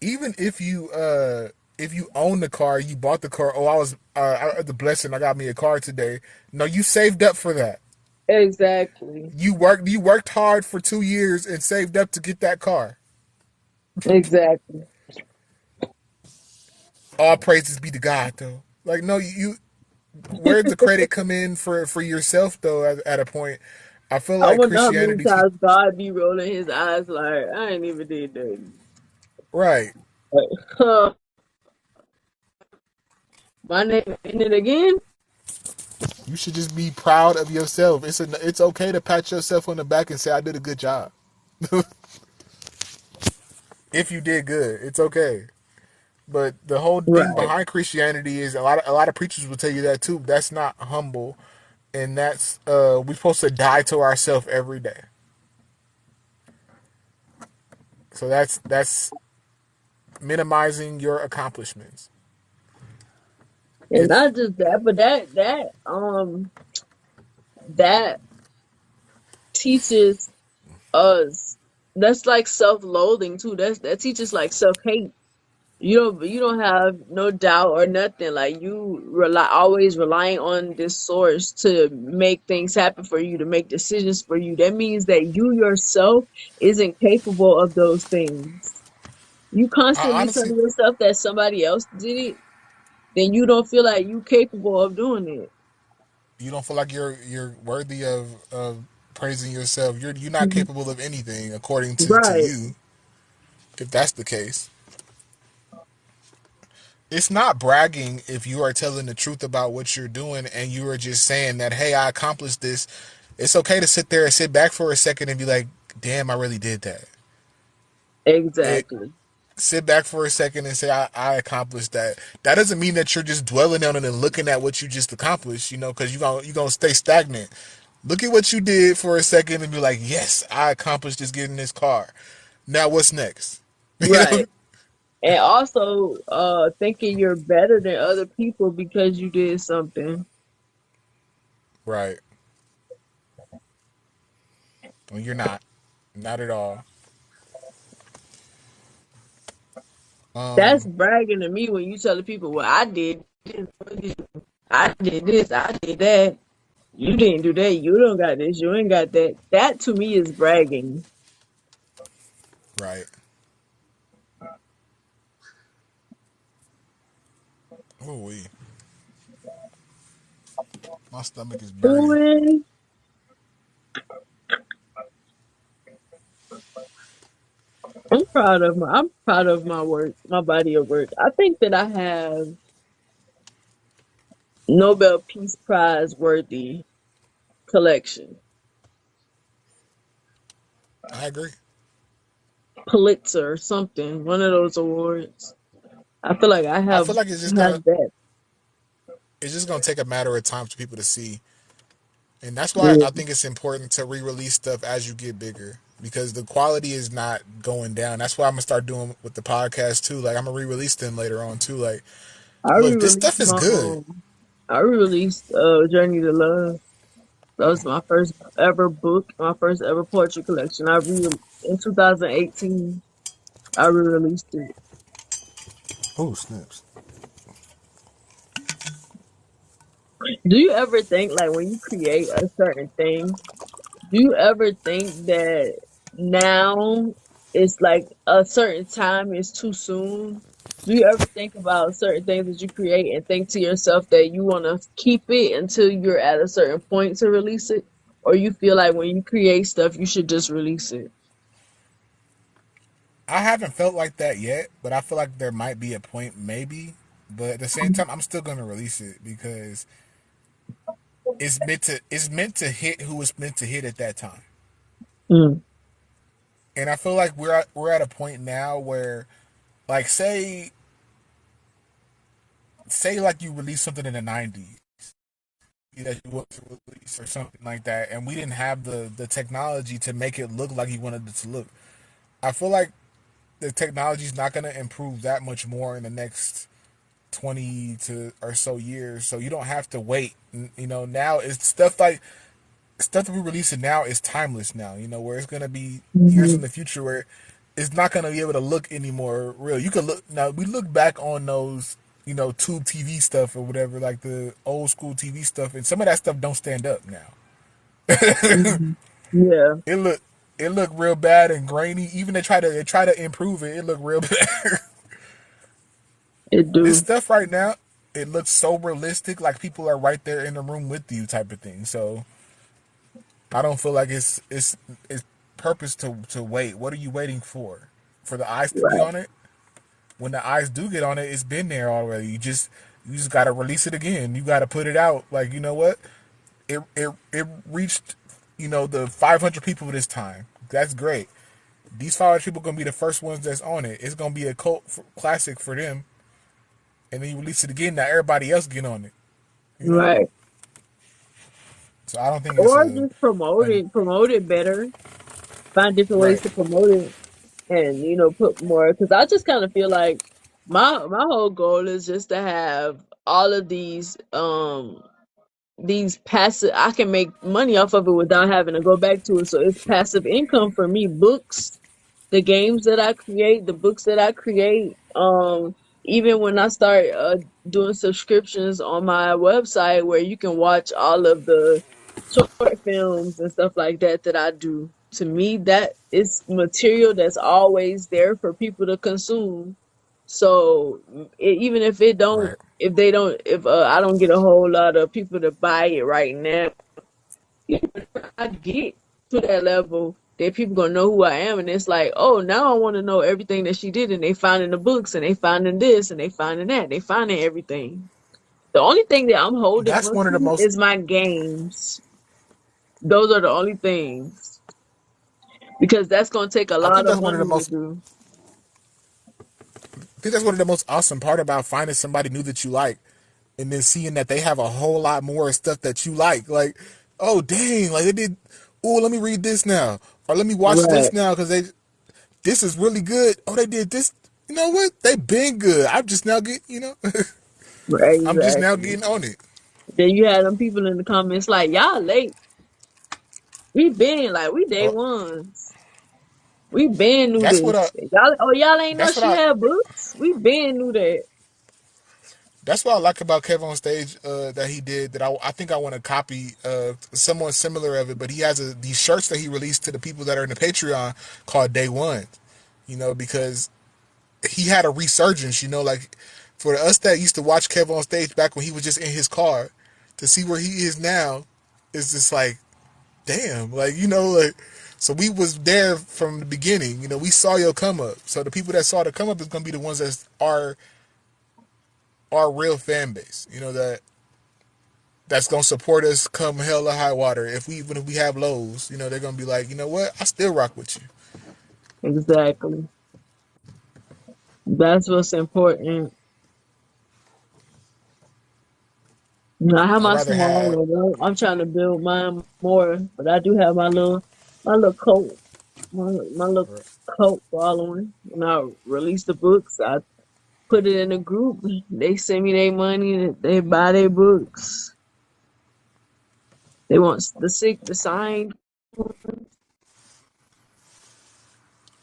even if you own the car, you bought the car. Oh, the blessing. I got me a car today. No, you saved up for that. Exactly. You worked hard for 2 years and saved up to get that car. Exactly. All praises be to God, though. Like, no, where's the credit come in for yourself though? At a point, I feel I like wonder how many Christianity, times God be rolling his eyes like, I ain't even did that. right? Like, huh, my name in it again? You should just be proud of yourself. It's okay to pat yourself on the back and say I did a good job. If you did good, it's okay. But the whole thing Right. behind Christianity is a lot of preachers will tell you that too. That's not humble, and that's we're supposed to die to ourselves every day. So that's minimizing your accomplishments. And It's not just that, but that teaches us that's like self-loathing too. That teaches like self-hate. You don't have no doubt or nothing. Like you always relying on this source to make things happen for you, to make decisions for you. That means that you yourself isn't capable of those things. You I constantly honestly telling yourself that somebody else did it, then you don't feel like you capable of doing it. you don't feel like you're worthy of praising yourself. You're not Mhm. capable of anything according to Right, you. If that's the case, it's not bragging if you are telling the truth about what you're doing and you are just saying that, hey, I accomplished this. It's okay to sit there and sit back for a second and be like, damn, I really did that. It exactly. Sit back for a second and say, I accomplished that. That doesn't mean that you're just dwelling on it and looking at what you just accomplished, because you're gonna stay stagnant. Look at what you did for a second and be like, yes, I accomplished this, getting this car. Now what's next? you know? Right. And also thinking you're better than other people because you did something. Right. Well, you're not. Not at all. That's Um, bragging to me when you tell the people, well, I did this, I did this, I did that. You didn't do that. You don't got this. You ain't got that. That to me is bragging. right. Oh, my stomach is burning. Doing, I'm proud of my work, my body of work. I think that I have Nobel Peace Prize worthy collection. I agree. Pulitzer or something, one of those awards. I feel like I I have feel like it's just have gonna that. it's just gonna take a matter of time for people to see, and that's why Yeah, I think it's important to re-release stuff as you get bigger because the quality is not going down. That's why I'm gonna start doing with the podcast too. Like I'm gonna re-release them later on too. Like, I look, this re-released stuff is good. I re-released Journey to Love. That was my first ever book, my first ever poetry collection. In 2018. I re-released it. Oh snaps! Do you ever think like when you create a certain thing, do you ever think that now it's like a certain time is too soon? Do you ever think about certain things that you create and think to yourself that you want to keep it until you're at a certain point to release it? Or you feel like when you create stuff, you should just release it? I haven't felt like that yet, but I feel like there might be a point, maybe. But at the same time, I'm still gonna release it because it's meant to hit who it's meant to hit at that time. Mm, And I feel like we're at a point now where, like, say like you release something in the '90s that you want to release or something like that, and we didn't have the technology to make it look like you wanted it to look. I feel like the technology is not going to improve that much more in the next 20 to or so years, so you don't have to wait. Now it's stuff that we're releasing now is timeless now, where it's going to be years in mhm. the future where it's not going to be able to look anymore real. You could look now. We look back on those, tube TV stuff or whatever, like the old school TV stuff, and some of that stuff don't stand up now. Mhm. Yeah, it look it look real bad and grainy. Even they try to improve it. It look real bad. it This do. stuff right now, it looks so realistic, like people are right there in the room with you, type of thing. So I don't feel like it's purpose to wait. What are you waiting for? For the eyes to get Right. on it? When the eyes do get on it, it's been there already. You just gotta release it again. You gotta put it out. Like, you know what? It reached, the 500 people this time. That's great. These 500 people gonna be the first ones that's on it. It's gonna be a classic for them. And then you release it again. Now everybody else get on it. You know. Right. So I don't think it's Or a, just promote it better. Find different ways right. to promote it and put more because I just kind of feel like my whole goal is just to have all of these passive I can make money off of it without having to go back to it, so it's passive income for me. Books, the games that I create, the books that I create, even when I start doing subscriptions on my website where you can watch all of the short films and stuff like that that I do. To me, that is material that's always there for people to consume. So even if Right. if I don't get a whole lot of people to buy it right now, I get to that level that people gonna know who I am, and it's like, oh, now I want to know everything that she did, and they finding the books, and they finding this, and they finding that, they finding everything. The only thing that I'm holding That's on one of the to most. is my games. Those are the only things because that's gonna take a I think lot of that's one of the money to most. do. I think that's one of the most awesome part about finding somebody new that you like, and then seeing that they have a whole lot more stuff that you like. Like, oh dang, like they did. Oh, let me read this now, or let me watch Right, this now because this is really good. Oh, they did this. You know what? They been good. I'm just now get. right, I'm just now exactly. getting on it. Then you had them people in the comments like, y'all late. We been like we day Uh, ones. We been knew that's what this. Y'all ain't know that's what she I had books. We been knew that. that's what I like about Kev on stage that he did. That I think I want to copy someone similar of it. But he has these shirts that he released to the people that are in the Patreon called Day One. Because he had a resurgence. Like for us that used to watch Kev on stage back when he was just in his car, to see where he is now is just like, damn, like like. So we was there from the beginning. We saw your come up. So the people that saw the come up is gonna be the ones that are our real fan base. That's gonna support us come hell or high water. Even if we have lows, they're gonna be like, you know what, I still rock with you. Exactly. That's what's important. I have I'd my rather small have one. I'm trying to build mine more, but I do have my little cult, my little cult following. When I release the books, I put it in a group. They send me their money. They buy their books. They want the signed.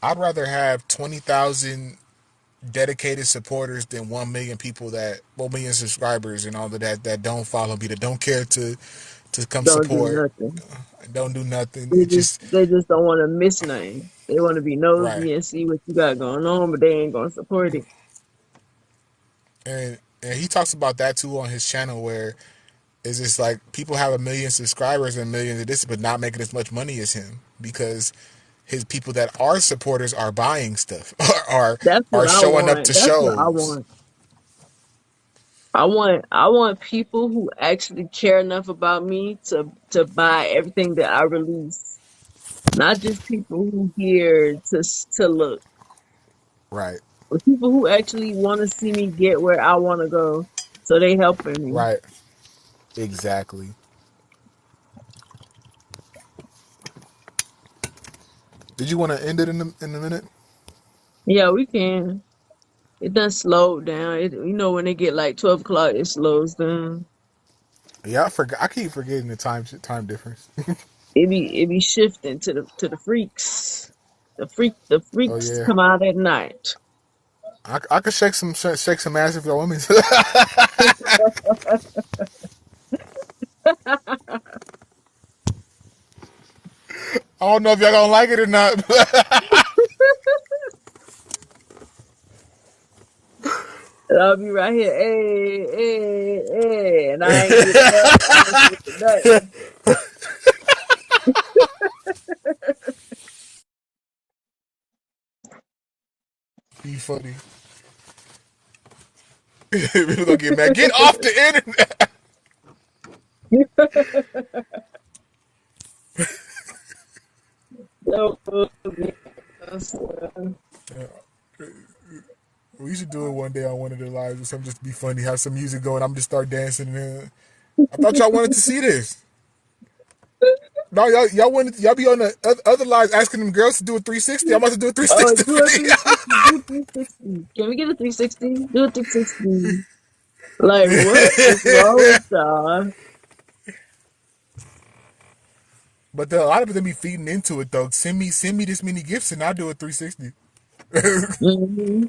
I'd rather have 20,000 dedicated supporters than 1 million people that 1 million subscribers and all of that don't follow me, that don't care to come Don't do support, nothing. don't do nothing. They It just just they just don't want to miss nothing. They want to be right. nosy and see what you got going on, but they ain't gonna support it. And he talks about that too on his channel where it's just like people have 1 million subscribers and millions of this, but not making as much money as him because his people that are supporters are buying stuff, are That's what are I showing up want. to That's what I shows. want. I want people who actually care enough about me to buy everything that I release. Not just people who here to look, Right, but people who actually want to see me get where I want to go. So they helping me. right, exactly. Did you want to end it in a minute? Yeah, we can. It done slowed down. When they get like 12 o'clock, it slows down. Yeah, I forgot. I keep forgetting the time difference. It be shifting to the freaks. The Oh freaks yeah, come out at night. I could shake some ass if y'all want me. I don't know if y'all gonna like it or not. And I'll be right here, hey, hey, hey, and I ain't getting up. I ain't shaking nothing. Be funny. People gonna get mad. Get off the internet. So, We should do it one day on one of their lives or something, just to be funny. Have some music going. I'm just start dancing. I thought y'all wanted to see this. No, y'all wanted y'all be on the other lives asking them girls to do a 360. I'm about to do a oh, 360 do a for you. 360. Do a 360. Can we get a 360? Do a 360. Like, what is wrong with y'all? But a lot of them be feeding into it though. Send me this many gifts and I'll do a 360. Hmm.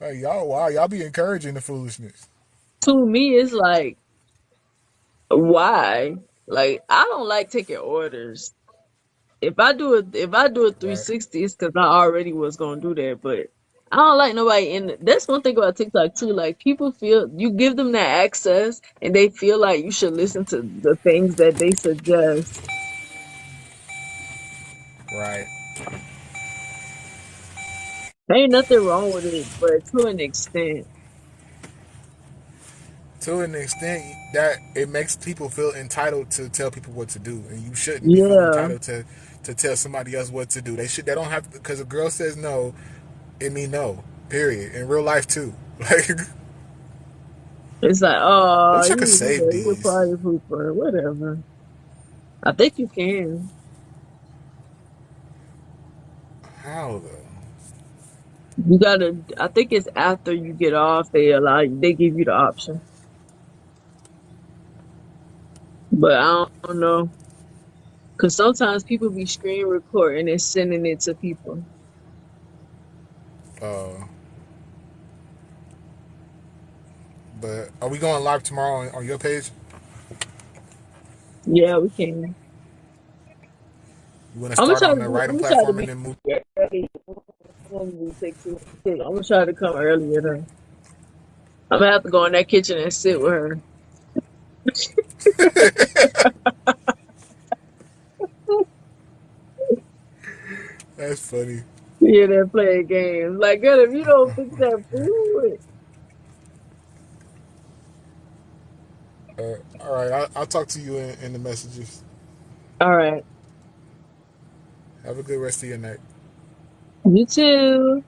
Like, y'all, wow, y'all be encouraging the foolishness. To me, it's like, why? Like, I don't like taking orders. If I do a Right, 360, it's because I already was gonna do that. But I don't like nobody in. That's one thing about TikTok too. Like people feel you give them that access, and they feel like you should listen to the things that they suggest. right. Ain't nothing wrong with it, but to an extent. To an extent that it makes people feel entitled to tell people what to do, and you shouldn't be feel Yeah, entitled to tell somebody else what to do. They don't have to, because a girl says no, it mean no. Period. In real life too. Like, it's like, I oh, wish I could you save a these. party pooper, whatever. I think you can. How though? You gotta. I think it's after you get off, they give you the option. But I don't know. Cause sometimes people be screen recording and sending it to people. Uh, but are we going live tomorrow on your page? Yeah, we can. You want to I'm gonna start try on to the be. I'm writing gonna try to platform be and then move? early. I'm gonna try to come earlier though. I'm gonna have to go in that kitchen and sit with her. That's funny. Yeah, they're playing games. Like, good if you don't fix that food. All right, I'll talk to you in the messages. All right. Have a good rest of your night. You too.